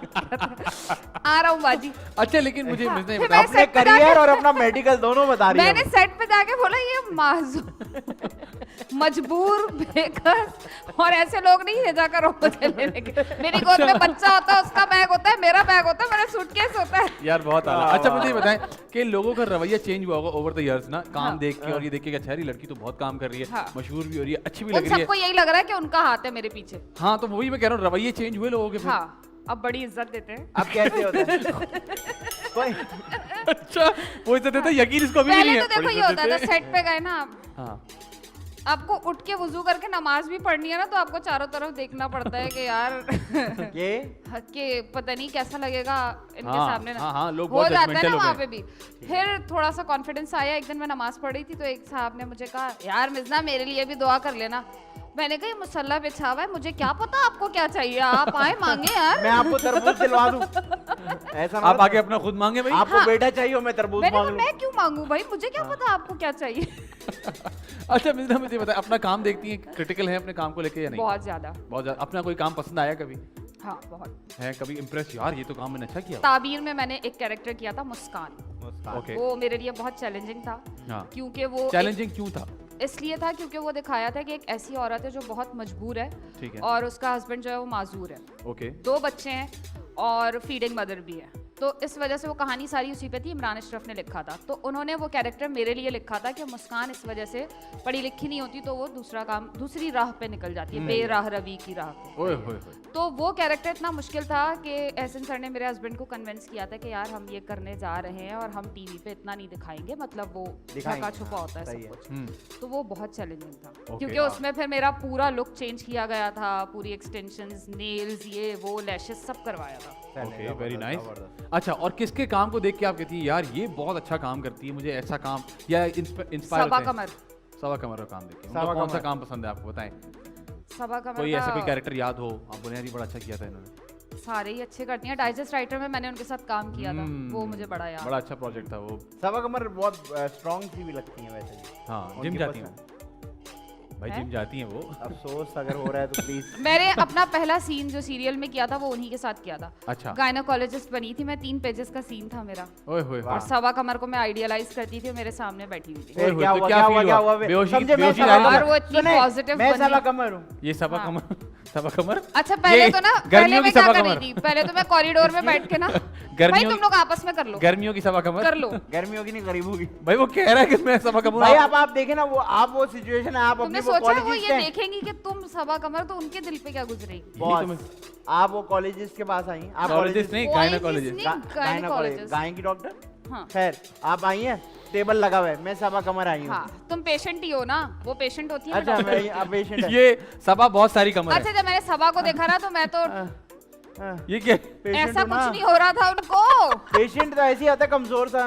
आ रहा हूँ बाजी। अच्छा लेकिन मुझे हाँ, नहीं फिर बता मैं अपने सेट पे करियर जाके- और अपना मेडिकल दोनों बता रही मैंने है। सेट पे जाके बोला ये मजबूर बेकस और ऐसे लोग नहीं है जाकर मुझे लेने के। मेरी गोद में बच्चा होता है, उसका बैग होता है, मेरा बैग होता है, मेरा सूटकेस होता है। यार बहुत आला। वाह, अच्छा वाह। मुझे ये बताएं कि लोगों का रवैया चेंज हुआ होगा ओवर द इयर्स ना, काम हाँ। देख के और ये देख के कि अच्छा यार ये लड़की तो बहुत काम कर रही है, हाँ। मशहूर भी हो रही है, अच्छी भी उन लग रही सबको है। यही लग रहा है कि उनका हाथ है मेरे पीछे। हाँ तो वही मैं कह रहा हूँ, रवैये चेंज हुए लोगों के फिर। हाँ अब बड़ी इज्जत देते हैं। अब कैसे होता है? कोई अच्छा वो इज्जत देते हैं, यकीन इसको अभी भी नहीं पहले है। तो देखो बड़ी ये इज्जत होता था, देते हैं। सेट पे गए ना आप, हाँ आपको उठ के वुजू करके नमाज भी पढ़नी है ना, तो आपको चारों तरफ देखना पड़ता है कि यार ये कि पता नहीं कैसा लगेगा इनके हाँ, सामने ना। हाँ, लोग हो बहुत जाता है judgmental ना हो वहाँ गए। पे भी। फिर थोड़ा सा कॉन्फिडेंस आया। एक दिन मैं नमाज पढ़ रही थी तो एक साहब ने मुझे कहा यार मिर्जा मेरे लिए भी दुआ कर लेना। मैंने कहा ये मुसल्ला बिछा हुआ है, मुझे क्या पता आपको क्या चाहिए, आप आए मांगे यार। मैं आपको तरबूज दिलवा दूं? ऐसा ना आप हो- आगे अपना खुद मांगे भाई। आपको हाँ। बेटा चाहिए हो, मैं तरबूज मैंने मांग कहा लूं? मैं क्यों मांगू भाई, मुझे क्या पता आपको क्या चाहिए। अच्छा मिर्जा मुझे बताए, अपना काम देखती है, क्रिटिकल है अपने काम को लेके या नहीं? बहुत ज्यादा। बहुत ज्यादा। अपना कोई काम पसंद आया कभी हाँ बहुत। है, कभी इम्प्रेस यार ये तो काम मैंने अच्छा किया। ताबीर में मैंने एक कैरेक्टर किया था मुस्कान। ओके वो मेरे लिए बहुत चैलेंजिंग था हाँ क्योंकि वो चैलेंजिंग क्यों था? इसलिए था क्योंकि वो दिखाया था कि एक ऐसी औरत है जो बहुत मजबूर है ठीक है और उसका हस्बैंड जो है वो माजूर है, ओके 2 बच्चे हैं और फीडिंग मदर भी है। तो इस वजह से वो कहानी सारी उसी पे थी, इमरान अशरफ ने लिखा था। तो उन्होंने वो कैरेक्टर मेरे लिए लिखा था कि मुस्कान इस वजह से पढ़ी लिखी नहीं होती तो वो दूसरी राह पे निकल जाती है, बेराह रवी की राह पे। ओए होए होए। तो वो कैरेक्टर इतना मुश्किल था कि एहसन सर ने मेरे हस्बैंड को कन्विंस किया था कि यार हम ये करने जा रहे हैं और हम टीवी पे इतना नहीं दिखाएंगे, मतलब वो दिखाएंगे, ढका छुपा होता है सही सब है। कुछ। तो वो बहुत चैलेंजिंग था Okay. क्योंकि उसमें फिर मेरा पूरा लुक चेंज किया गया था, पूरी एक्सटेंशंस, नेल्स, ये वो लैशेस सब करवाया था। Okay very nice. अच्छा, और किसके काम को देख के आप कहती है यार ये बहुत अच्छा काम करती है, मुझे ऐसा काम, या इंस्पायर सबा कमर। सबा कमर का काम देख के सबा उनका कौन सा कमर। काम पसंद है आपको, बताएं। सबा कमर कोई ऐसा कोई का कैरेक्टर याद हो, आप बोले यार ये बड़ा अच्छा किया था इन्होंने। सारे ही अच्छे करती हैं। डाइजेस्ट राइटर में मैंने उनके साथ काम किया था, वो मुझे बड़ा याद। बड़ा अच्छा प्रोजेक्ट था वो। सबा कमर बहुत स्ट्रांग सी भी लगती है वैसे भी। हाँ, उनकी जिम जाती हैं पसंद। भाई, हैं? जिम जाती हैं वो। अफसोस अगर हो रहा है तो प्लीज। मैंने अपना पहला सीन जो सीरियल में किया था वो उन्हीं के साथ किया था। अच्छा। गायनोकोलॉजिस्ट बनी थी मैं, 3 पेजेस का सीन था मेरा। ओए होए और सबा कमर को मैं आइडियलाइज करती थी, वो मेरे सामने बैठी हुई थी। फिर ओए, क्या तो हुआ क्या क्या हुआ feel क्या हुआ? हुआ बेहोशी- समझे मैं बेहोशी सबा आ रही है? और कमर वो इतनी सुने, positive मैं बंदी। सबा कमर हूँ। ये सबा हाँ। कमर, सबा कमर। अच्छा पहले ये तो ना, पहले गर्मियों मैं की क्या सबा कर रही कमर। थी, पहले तो मैं कॉरिडोर में बैठ के ना, भाई गर्मियों तुम लोग आपस में कर लो, गर्मियों की सबा कमर कर लो। गर्मी होगी नहीं गरीब होगी। भाई वो कह रहा है कि मैं सबा कमर भाई हूँ। अब आप देखे ना वो आप वो सिचुएशन है आप तुमने अपने वो सोचा है वो कॉलेजेस ये के देखेंगी कि तुम सबा कमर, तो उनके दिल पे क्या गुजरेगी। बॉस आप वो कॉलेजेस के पास आई आप Colleges नहीं, gynecologist। गायनोकोलॉजिस्ट। गाय की डॉक्टर। हाँ खैर आप आई हैं, टेबल लगा हुआ है, मैं सबा कमर आई हूँ। हाँ, तुम पेशेंट ही हो ना, वो पेशेंट होती है, मैं अच्छा doctor। मैं अब पेशेंट है। ये सबा बहुत सारी कमर अच्छा है। जब मैंने सबा को देखा ना तो मैं तो ये क्या? ऐसा कुछ नहीं हो रहा था उनको। पेशेंट तो ऐसे ही आता है, कमजोर सा।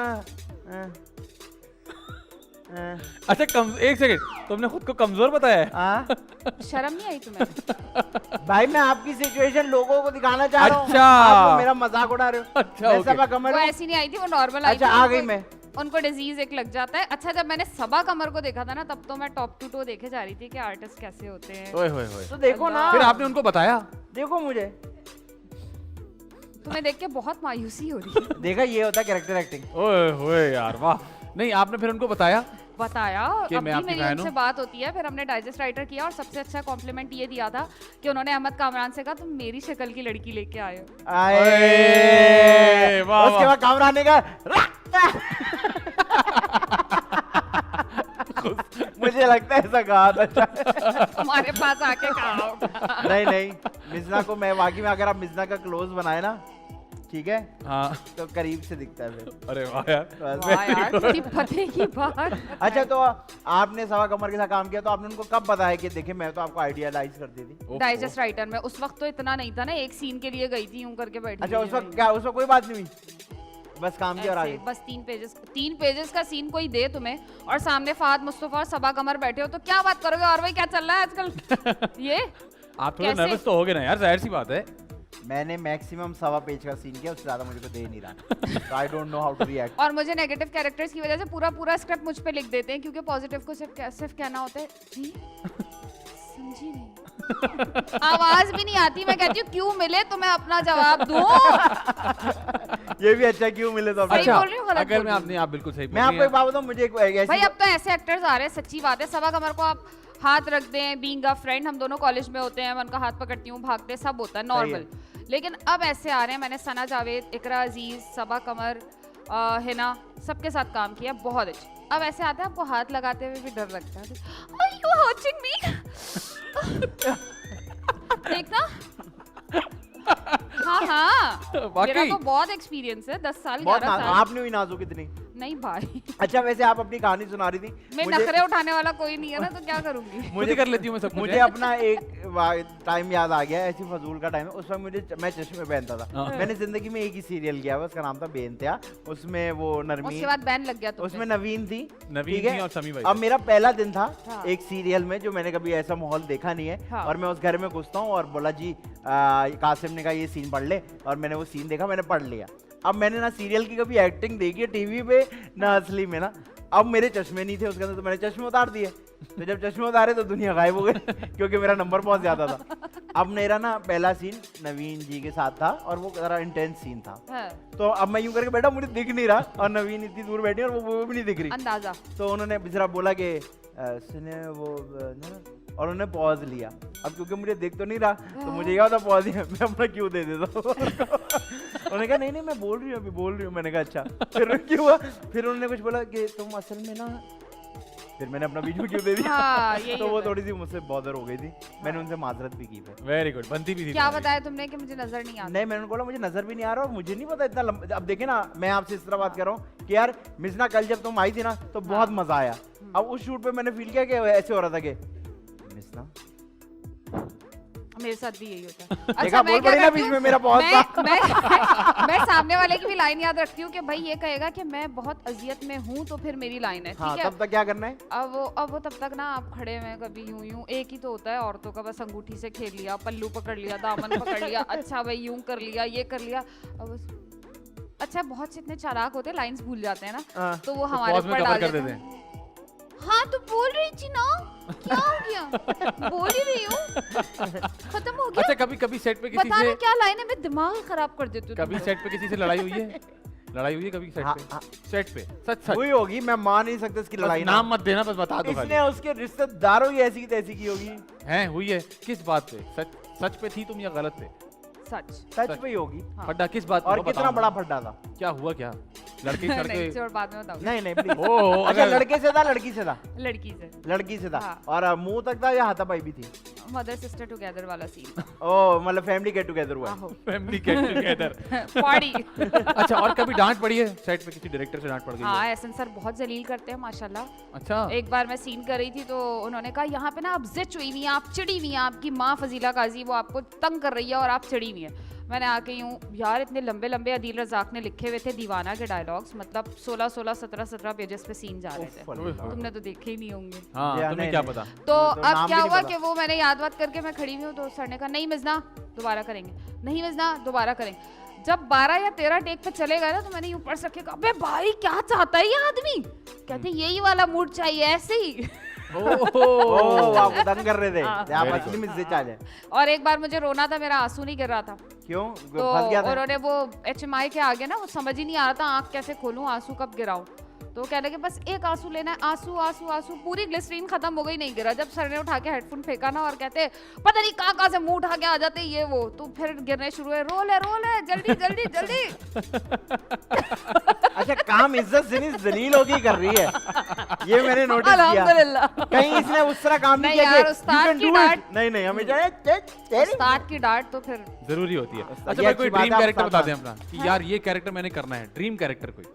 अच्छा एक सेकंड, तुमने खुद को कमजोर बताया है? शर्म नहीं आई तुम्हें? भाई मैं आपकी सिचुएशन लोगों को दिखाना चाह रहा हूँ। अच्छा। आप मेरा मजाक उड़ा रहे हो। अच्छा, मैं ओके। सबा कमर वो हूँ। ऐसी नहीं आई थी, वो नॉर्मल आई अच्छा, थी। आ गई उनको- मैं। उनको डिजीज एक लग जाता है। अच्छा जब मैंने सबा कमर को देखा था ना, तब तो मैं टॉप टू टो देखे जा रही थी कि आर्टिस्ट कैसे होते हैं। ओए होए होए। तो देखो ना, फिर आपने उनको बताया? देखो मुझे तुम्हें देख के बहुत मायूसी हो रही है। देखा, ये होता है कैरेक्टर एक्टिंग। ओए होए यार, वाह। नहीं, आपने फिर उनको बताया? बताया, कि अब मैं भी आपकी मेरी fan उनसे हूँ? बात होती है। फिर हमने डाइजेस्ट राइटर किया और सबसे अच्छा कॉम्प्लीमेंट ये दिया था कि उन्होंने अहमद कामरान से कहा तुम मेरी शक्ल की लड़की लेके आए हो। आए, वाह, उसके वाह। बाद कामरान ने कहा मुझे लगता है ऐसा कहा था। तुम्हारे पास आके कहा होगा। नहीं नहीं, मिजना को मैं वाकई में, अगर आप मिजना का क्लोज बनाए ना, ठीक है, हाँ। तो करीब से दिखता है फिर। अरे वाह यार। बस। वाह यार, कितनी पते की बात। अच्छा तो आपने सबा कमर के साथ काम किया, तो आपने उनको कब बताया कि देखिए मैं तो आपको आइडियालाइज करती थी? डाइजेस्ट राइटर में उस वक्त तो इतना नहीं था ना, एक सीन के लिए गई थी यूं करके बैठी अच्छा हुई उस है वक्त क्या, उस वक्त कोई बात नहीं हुई, बस काम किया और ऐसे, आगे? बस 3 पेजेस का सीन कोई दे तुम्हें और सामने फाद मुस्तफा और सबा कमर बैठे हो तो क्या बात करोगे? और भाई क्या चल रहा है आजकल? ये आप थोड़े कैसे? नर्वस तो हो गए ना यार, जाहिर सी बात है। मैंने मैक्सिमम 1.25 पेज का सीन किया, उससे ज्यादा मुझे को दे नहीं रहा। I don't know how to react. और मुझे नेगेटिव कैरेक्टर्स की वजह से पूरा स्क्रिप्ट मुझ पे लिख देते हैं, क्योंकि पॉजिटिव को सिर्फ कहना होता है जी समझी नहीं। आवाज भी नहीं आती, मैं कहती हूँ क्यों मिले तो मैं अपना जवाब दूं। ये भी अच्छा, क्यों मिले तो सही अच्छा, बोल रही हूँ, गलत अगर बोल मैं रही आपने, आप बिल्कुल सही बोल मैं रही आपको एक हैं। बात बताऊं, मुझे एक ऐसी भाई अब तो ऐसे एक्टर्स आ रहे हैं, सच्ची बात है। सबा कमर को आप हाथ रख दें, बीइंग अ फ्रेंड, हम दोनों कॉलेज में होते हैं, मैं उनका हाथ पकड़ती हूँ, भागते सब होता है नॉर्मल। लेकिन अब ऐसे आ रहे हैं, मैंने सना जावेद, इकरा अजीज, सबा कमर, हिना, सबके साथ काम किया, बहुत अच्छे। अब ऐसे आते हैं आपको हाथ लगाते हुए भी डर लगता है। Are you hurting me? देखना। हाँ हाँ, मेरा वाकई? तो बहुत एक्सपीरियंस है, 10 साल बहुत 11 साल। आपने भी नाजुक इतनी। नहीं भाई, अच्छा वैसे आप अपनी कहानी सुना रही थी, मैं नखरे उठाने वाला कोई नहीं है ना, तो क्या करूंगी। मुझे कर लेती हूँ मैं सब कुछ। मुझे अपना एक टाइम याद आ गया, ऐसी फजूल का टाइम है, उस वक्त मैं चश्मे पहनता था। हाँ। मैंने जिंदगी में एक ही सीरियल किया, उसका नाम था बेनतिया। उसमें वो उसके नरमीन, बाद बैन लग गया उसमें तुम्हें। नवीन थी, नवीन ठीक है? थी और समी भाई अब थे। मेरा पहला दिन था हाँ। एक सीरियल में, जो मैंने कभी ऐसा माहौल देखा नहीं है। हाँ। और मैं उस घर में घुसता हूँ और बोला जी कासिम ने कहा ये सीन पढ़ ले, और मैंने वो सीन देखा, मैंने पढ़ लिया। अब मैंने ना सीरियल की कभी एक्टिंग देखी है टीवी पे, ना असली में ना। अब मेरे चश्मे नहीं थे उसके अंदर, तो मैंने चश्मे उतार दिए। तो जब चश्मे उतारे तो दुनिया गायब हो गई क्योंकि मेरा नंबर बहुत ज्यादा था। अब मेरा ना पहला सीन नवीन जी के साथ था और वो जरा इंटेंस सीन था। हाँ, तो अब मैं यूं करके बैठा, मुझे दिख नहीं रहा, और नवीन इतनी दूर बैठी और वो भी नहीं दिख रही। अंदाजा। तो उन्होंने बेचारा बोला कि सुने वो और उन्होंने पॉज लिया। अब क्योंकि मुझे देख तो नहीं रहा, तो मुझे क्या होता पॉज ही, मैं अपना क्यों दे देता हूँ। उन्होंने कहा नहीं नहीं मैं बोल रही हूँ, अभी बोल रही हूँ। मैंने कहा अच्छा। फिर क्यों हुआ, फिर उन्होंने कुछ बोला कि तुम असल में ना, फिर मैंने अपना बीच में क्यों दे दिया। हाँ, यही तो वो होता है। थोड़ी सी मुझसे बॉदर हो गई थी, मैंने उनसे माजरत भी की फिर। वेरी गुड, बनती भी थी क्या तुम्हारी। बताया तुमने कि मुझे नजर नहीं आता? नहीं मैंने बोला मुझे नजर भी नहीं आ रहा, और मुझे नहीं पता इतना अब देखे ना, मैं आपसे इस तरह बात कर रहा हूँ कि यार मिजना कल जब तुम आई थी ना तो बहुत मजा आया। अब उस शूट पे मैंने फील किया कि ऐसे हो रहा था कि मिजना मेरे साथ भी यही होता है। देखा, मैं बोल क्या पड़ी ना करती बीच हूँ? में मेरा बहुत मैं सामने वाले की भी लाइन याद रखती हूँ कि भाई ये कहेगा कि मैं बहुत अजियत में हूँ तो फिर मेरी लाइन है, हाँ, ठीक है। तब तक क्या करना है? अब वो तब तक ना आप खड़े हुए कभी यूं एक ही तो होता है औरतों का, बस अंगूठी से खेल लिया, पल्लू पकड़ लिया, दामन पकड़ लिया, अच्छा भाई यूं कर लिया, ये कर लिया। अब अच्छा बहुत से इतने चालाक होते हैं, लाइंस भूल जाते हैं ना, तो वो हमारे pause में ऊपर cover डाल कर देते देते हैं। हाँ तो बोल रही थी ना, क्या हो गया? बोल ही रही हूँ, खत्म हो गया। अच्छा, कभी कभी सेट पे किसी बता से ना क्या लाइन है, मैं दिमाग ही खराब कर देती हूँ। कभी सेट पे किसी से लड़ाई हुई है? लड़ाई हुई है कभी सेट हाँ, पे? हाँ। सेट पे सच सच हुई होगी, मैं मान नहीं सकता इसकी बस लड़ाई ना। नाम मत देना, बस बता दो खाली। इसने उसके रिश्तेदारों की ऐसी की तैसी की होगी। हैं हुई है? किस बात पे? सच पे थी तुम या गलत पे? सच सच पे ही होगी। हाँ। फड्डा किस बात पे? और वो कितना बताओ बड़ा ना। फड्डा था? क्या हुआ क्या? लड़के नहीं सड़के छोड़, बाद में बताऊँ। नहीं नहीं प्लीज। ओह, अच्छा, अगर- लड़के से था लड़की से था? लड़की से, लड़की से था। हाँ। और मुंह तक था या हाथापाई भी थी? मदर सिस्टर टुगेदर वाला सीन। ओ मतलब फैमिली गेट टुगेदर हुआ है। आहो फैमिली गेट टुगेदर। पार्टी। अच्छा, और कभी डांट पड़ी है सेट पे? किसी डायरेक्टर से डांट पड़ गई हाँ, है? एहसन सर बहुत जलील करते हैं माशाल्लाह। अच्छा, एक बार मैं सीन कर रही थी तो उन्होंने कहा यहाँ पे ना आप जिद हुई हुई हैं, आप चिड़ी हुई हैं, आपकी माँ फजीला काजी वो आपको तंग कर रही है और आप चिड़ी हुई हैं। मैंने आके यूं, यार इतने लंबे लंबे अदील रजाक ने लिखे हुए थे दीवाना के डायलॉग्स, मतलब 16 17 पेजेस पे सीन जा रहे थे। तुमने तो देखे ही नहीं होंगे। हाँ, या तुम्हें नहीं, क्या नहीं। पता? तो वो अब नाम क्या भी नहीं हुआ पता। कि वो मैंने याद वाद करके मैं खड़ी हुई हूँ तो सर ने कहा नहीं मिजना दोबारा करेंगे, नहीं मिजना दोबारा करेंगे। जब 12 या 13 टेक पे चले गए ना तो मैंने यूं ऊपर से रखे कहा अबे भाई क्या चाहता है ये आदमी? कहते यही वाला मूड चाहिए ऐसे ही। ओह आपको तंग कर रहे थे, हाँ। आप Very असली में से चाहे। और एक बार मुझे रोना था, मेरा आंसू नहीं गिर रहा था क्यों? तो फंस गया था? उन्होंने वो HMI के आगे ना वो समझ ही नहीं आ रहा था आंख कैसे खोलूं, आंसू कब गिराऊं। तो कह लगे बस एक आंसू लेना है, आंसू आंसू आंसू। पूरी ग्लिसरीन खत्म हो गई, नहीं गिरा। जब सर ने उठा के हेडफोन फेंका ना और कहते पता नहीं कहाँ से मुंह उठा के आ जाते ये वो, तो फिर गिरने शुरू हुए। रोल है जल्दी जल्दी जल्दी। अच्छा, काम इज्जत से नहीं जलील होगी कर रही है, ये मैंने नोटिस किया। अल्हम्दुलिल्लाह। कहीं इसने उस तरह काम नहीं नहीं किया यार, कि उस्ताद you can की do it। डांट- नहीं नहीं हमें चाहिए उस्ताद की डांट तो फिर जरूरी होती है। ये अच्छा भाई, कोई अच्छी बात ड्रीम है, आप कैरेक्टर साथ बता साथ। दें अपना कि यार ये कैरेक्टर मैंने करना है। ड्रीम कैरेक्टर कोई?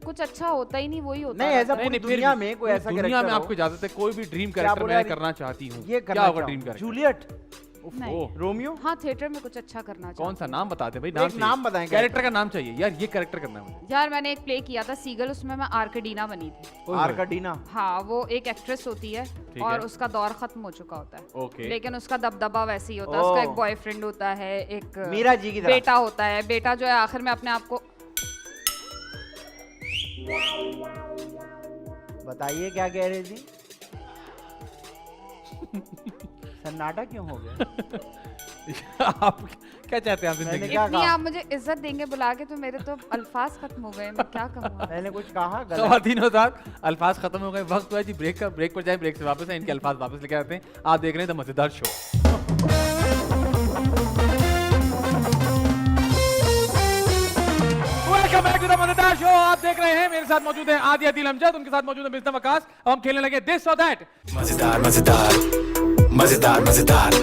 कुछ अच्छा होता ही नहीं, वही होता नहीं, रहता ऐसा है। पूरी फिर दुनिया भी, में कोई ऐसा दुनिया कैरेक्टर में हो। आपको इजाजत है, कोई भी ड्रीम कैरेक्टर बोला मैं यार? करना चाहती हूँ। ये क्या करना होगा चाहूँ। Dream character? जूलियट, नहीं। रोमियो। हाँ थिएटर में कुछ अच्छा करना कौन सा चाहती नाम बताते भाई? एक नाम नाम बताएं कैरेक्टर का नाम चाहिए यार, ये कैरेक्टर करना है मुझे। हूँ। यार मैंने एक प्ले किया था सीगल, उसमें मैं आर्केडीना बनी थी। ओए होए। आर्काडीना। हाँ, वो एक एक्ट्रेस होती है ठीक और है। उसका दौर खत्म हो चुका होता है। ओके। लेकिन उसका दबदबा वैसे ही होता है, उसका ओह। एक बॉयफ्रेंड होता है, एक मीरा जी की तरह। बेटा होता है। बेटा जो है आखिर में अपने आप को बताइए क्या कह रही थी? सन्नाटा क्यों हो गया? आप क्या चाहते हैं आप मैंने जिंदगी? क्या इतनी कहा? आप मुझे इज्जत देंगे बुला के तो मेरे तो अल्फाज खत्म हो गए, मैं क्या कहूँ। मैंने कुछ कहा गलत? खवातीन और साथ अल्फाज खत्म हो गए। वक्त हुआ है जी ब्रेक का। ब्रेक पर जाए, ब्रेक से वापस आए, इनके अल्फाज वापस लेके आते हैं। आप देख रहे हैं द मजेदार show. Welcome back to the मजेदार शो। आप देख रहे हैं, मेरे साथ मौजूद है आदि अदील अमजद, उनके साथ मौजूद है मिस्टर वकास। अब हम खेलने लगे दिस और दैट। मजेदार मजेदार मजेदार मजेदार।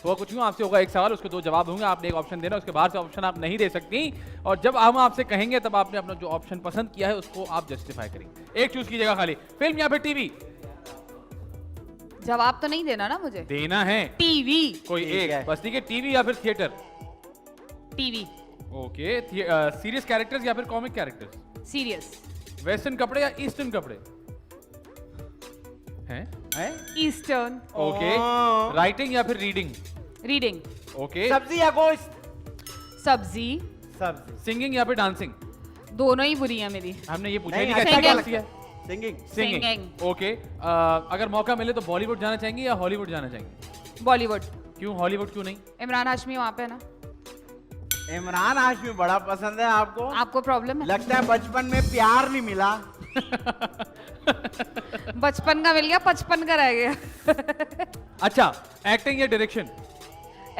हुआ कुछ यूं, आपसे होगा एक सवाल, उसके दो जवाब होंगे। आपने एक ऑप्शन देना, उसके बाहर से ऑप्शन आप नहीं दे सकती। और जब हम आपसे कहेंगे तब आपने अपना जो ऑप्शन पसंद किया है उसको आप जस्टिफाई करेंगे। एक चूज कीजिएगा खाली, फिल्म या फिर टीवी? जवाब तो नहीं देना ना मुझे। देना है टीवी। कोई ठीक है। एक बस। ठीक है, टीवी या फिर theatre? TV. Okay. Serious characters या फिर कॉमिक कैरेक्टर्स? सीरियस। वेस्टर्न कपड़े या ईस्टर्न कपड़े? हैं? हैं? ईस्टर्न। ओके। ओह। राइटिंग या फिर रीडिंग? रीडिंग। ओके। सब्जी या गोश्त? सब्जी। सब्जी। सिंगिंग या फिर डांसिंग? दोनों ही बुरी है मेरी। हमने ये पूछा नहीं, नहीं कि अच्छा अच्छा क्या कौन लगता सी है? सिंगिंग। सिंगिंग। Singing। ओके। अगर मौका मिले तो बॉलीवुड जाना चाहेंगे या हॉलीवुड जाना चाहेंगे? बॉलीवुड। क्यों हॉलीवुड क्यों नहीं? इमरान हाशमी वहाँ पे है ना। इमरान हाशमी बड़ा पसंद है आपको? आपको प्रॉब्लम है? लगता है बचपन में प्यार नहीं मिला। बचपन का मिल गया, 55 का रह गया। अच्छा, एक्टिंग या डायरेक्शन?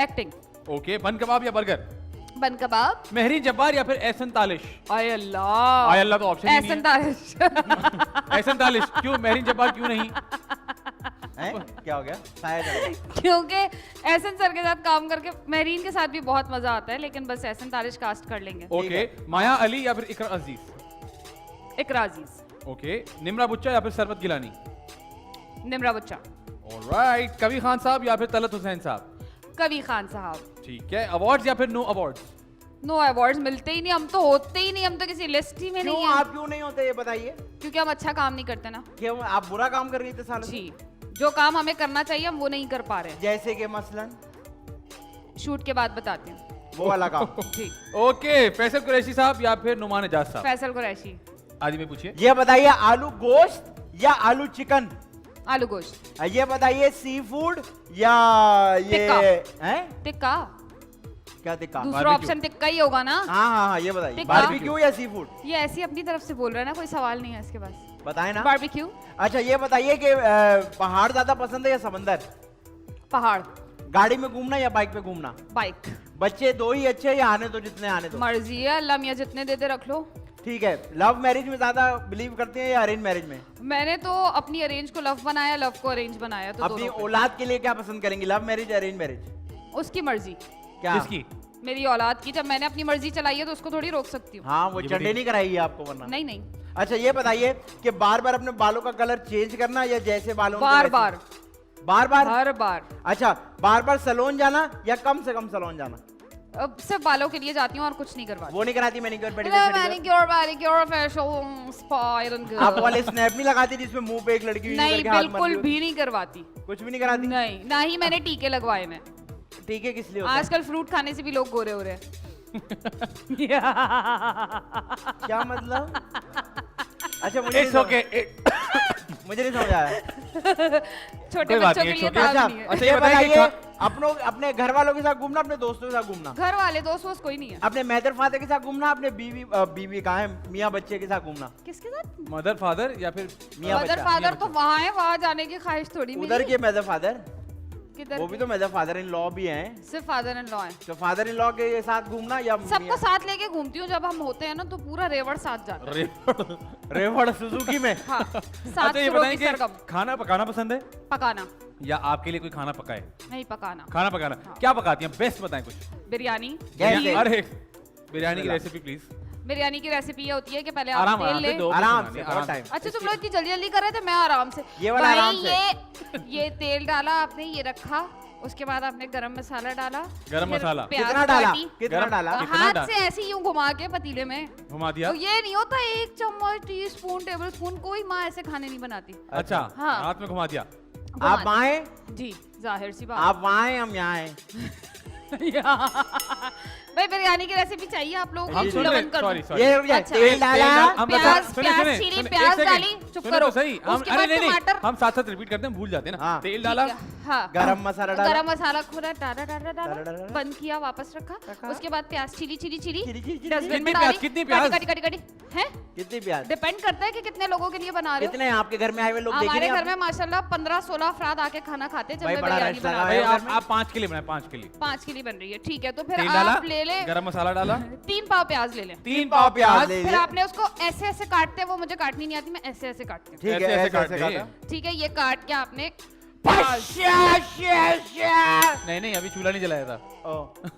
एक्टिंग। ओके। बन कबाब या बर्गर? बन कबाब। मेहरीन जब्बार या फिर एहसन तालिश? आय अल्लाह। आय अल्लाह तो ऑप्शन ही नहीं एहसन है। तारिश। एहसन तालिश क्यों? मेहरीन जब्बार क्यों नहीं? हैं? क्या हो गया? शायद क्योंकि एहसन सर के साथ काम करके मेहरीन के साथ भी बहुत मजा आता है, लेकिन बस एहसन तारिश कास्ट कर लेंगे। ओके। माया अली या फिर इकरा अजीज? इकरा अजीज। ओके। निम्रा बुच्चा या फिर सरबत गिलानी? निम्रा बच्चा। ऑलराइट। कबीर खान साहब या फिर तलत हुसैन साहब? कबीर खान साहब। ठीक है, अवार्ड्स या फिर नो अवार्ड्स? नो अवार्ड्स मिलते ही नहीं, हम तो होते ही नहीं, हम तो किसी लिस्ट ही में क्यों नहीं है। आप क्यों नहीं होते ये बताइए? क्योंकि हम अच्छा काम नहीं करते ना क्यों आप बुरा काम कर रही थे सालों से? जी। जो काम हमें करना चाहिए हम वो नहीं कर पा रहे हैं। जैसे कि मसलन शूट के बाद बताती हूँ। वो वाला काम। जी। ओके, फैसल कुरैशी साहब या फिर नुमान एजाज साहब? फैसल कुरैशी। आदि में पूछिए। ये बताइए आलू गोश्त या आलू चिकन? आलू गोश्त। ये बताइए सी फूड या ये टिक्का। हैं? टिक्का। क्या टिक्का? दूसरा Barbecue। ऑप्शन टिक्का ही होगा ना। हाँ, ये बताइए टिक्का। बारबेक्यू या सी फूड? ये ऐसी अपनी तरफ से बोल रहा है ना, कोई सवाल नहीं है इसके पास। बताए ना। बारबेक्यू। अच्छा ये बताइए कि पहाड़ ज्यादा पसंद है या समंदर? पहाड़। गाड़ी में घूमना या बाइक पे घूमना? बाइक। बच्चे दो ही अच्छे या आने तो जितने आने दो? मर्जी है, अल्लाह मियां जितने देते रख लो। ठीक है, लव मैरिज में ज्यादा बिलीव करते हैं या अरेंज मैरिज में? मैंने तो अपनी अरेंज को लव बनाया, लव को अरेंज बनाया, तो अपनी दोनों पे। औलाद के लिए क्या पसंद करेंगी, लव मैरिज या अरेंज मैरिज? उसकी मर्जी। क्या? किसकी? मेरी औलाद की। जब मैंने अपनी मर्जी चलाई है तो उसको थोड़ी रोक सकती हूँ। हाँ, वो ये चंडे बड़ी- नहीं कराएगी आपको वरना। नहीं नहीं, अच्छा ये बताइए कि बार बार अपने बालों का कलर चेंज करना या जैसे बालों को बार वैसे? बार। बार बार? हर बार। अच्छा, बार बार सैलून जाना या कम से कम सैलून जाना? अब सिर्फ बालों के लिए जाती हूँ और कुछ नहीं करवाती। वो नहीं कराती manicure pedicure? Manicure, facial, spa, iron girl. आप वाले स्नैप नहीं लगाती जिसमें मुंह पे एक लड़की नहीं, करके हाथ मार बिल्कुल रही हो? भी नहीं करवाती। कुछ भी नहीं कराती? नहीं, ना ही मैंने टीके लगवाए में। ठीक है, किस लिए होता है? आजकल फ्रूट खाने से भी लोग गोरे हो रहे हैं। क्या मतलब? अच्छा मुझे इट्स नहीं ओके। मुझे नहीं समझ आया। छोटे कोई बात बच्चों नहीं, के लिए छोटे- तो अच्छा, नहीं है। अच्छा, ये ये बताइए कि बताइए अपने घर वालों के साथ घूमना, अपने दोस्तों के साथ घूमना? घर वाले दोस्त वोस्त कोई नहीं है। अपने मैदर फादर के साथ घूमना, अपने बीवी कहाँ है, मियाँ बच्चे के साथ घूमना? किसके साथ? मदर फादर या फिर मियाँ मदर बच्चा? फादर तो वहाँ है, वहाँ जाने की ख्वाहिश थोड़ी उधर मेरी। के मैदर फादर? किधर वो भी तो मैदर फादर इन लॉ भी हैं। सिर्फ फादर एंड लॉ है। तो फादर इन लॉ के साथ घूमना या सबको साथ लेके घूमती हूँ। जब हम होते हैं ना तो पूरा रेवड़ साथ जाता है। रेवड़ सुजुकी में? हाँ, साथ अच्छा ये सुरों बताएं की कि सरगम। खाना पकाना पसंद है पकाना या आपके लिए कोई खाना पकाए? नहीं, पकाना। खाना पकाना क्या पकाती हैं? बेस्ट बताएं कुछ। बिरयानी। कैसे? अरे बिरयानी की रेसिपी प्लीज। बिरयानी की रेसिपी ये होती है कि पहले आप आराम तेल आराम ले। से दो आराम मिनट से, बनानी, बहुत टाइम। अच्छा तुम लोग इतनी जल्दी जल्दी कर रहे थे, मैं आराम से। ये वाला भाई, आराम से। ये तेल डाला आपने, ये रखा, उसके बाद आपने गरम मसाला डाला। गरम फिर मसाला। प्याज कितना डाला? काटी। कितना गरम- डाला? कितना हाथ डाल- से ऐसे यूं घुमा के पतीले में। घुमा दिया। तो ये नहीं होता 1 चम्मच, टीस्पून, टेबल स्पून, कोई माँ ऐसे खाने नहीं बनाती। अच्छा हाँ। हाथ में घुमा दिया। घुमा आप वहाँ हैं? जी, जाहिर सी बात। आप वहाँ हैं, हम यहाँ हैं। भाई बिरयानी की रेसिपी चाहिए आप लोगों हम को। सुन रहे लवन कर सॉरी दूं। सॉरी। ये रुक जाए, अच्छा। तेल डाला। हम प्याज- बता- सुने, प्याज सुने, छीली, सुने, प्याज एक सेकंड। डाली, चुप सुने करो। तो सही। हम उसके अरे बाद नहीं नहीं, टमाटर। हम साथ साथ रिपीट करते हैं, भूल जाते हैं ना। हाँ। तेल डाला, हाँ, गरम मसाला डाला। गरम मसाला खोला, डाला डाला डाला, डाला, डाला। बंद किया, वापस रखा। उसके बाद प्याज छीली छीली छीली छीली, छीली, छीली। डस्टबिन कितनी में प्याज, डाली। कितनी प्याज? कटी कटी कटी हैं? कितनी प्याज? डिपेंड करता है कि कितने लोगों के लिए बना रहे हो। कितने आपके घर में आए हुए लोग देखे हमारे नहीं घर में आपने? माशाल्लाह 15-16 अफराद आके खाना खाते हैं जब भाई मैं बड़ा बिरयानी रेस्ट बना लगा रही भाई है। हूँ। आप 5 के लिए बनाए, 5 के लिए। 5 के लिए बन रही है, ठीक है। तो फिर तेल डाला, आप ले ले गरम मसाला डाला, 3 पाव प्याज ले लें। 3 पाव प्याज ले फिर लिए। आपने उसको ऐसे ऐसे काटते हैं, वो मुझे काटनी नहीं आती, मैं ऐसे ऐसे काटती हूँ। ठीक है, ऐसे ऐसे काट ऐसे दिए। काटा। ठीक है, ये काट के आपने नहीं नहीं अभी चूल्हा नहीं जलाया था। ओ,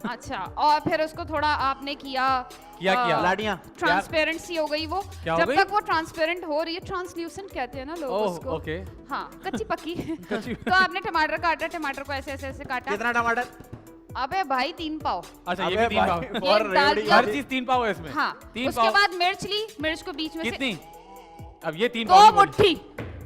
अच्छा, और फिर उसको थोड़ा आपने किया किया? लाडियाँ। ट्रांसपेरेंसी हो गई वो। क्या हो जब गई? तक वो ट्रांसपेरेंट हो रही है, ट्रांसल्यूसेंट कहते हैं ना लोग ओह, उसको। ओके। हाँ, कच्ची पक्की। तो आपने टमाटर काटा, टमाटर को ऐसे ऐसे ऐसे काटा। कितना टमाटर? अबे भाई 3 पाव। अच्छा ये अबे भी 3 पाव। भाई, बहुत एक डाल रेवड़ी दिया। हर चीज 3 पाव है इसमें। हाँ, 3 उसके पाव। बाद मिर्च ली, मिर्च को बीच में से कितनी? अब ये 3 दो पाव नहीं बोली। मुट्ठी।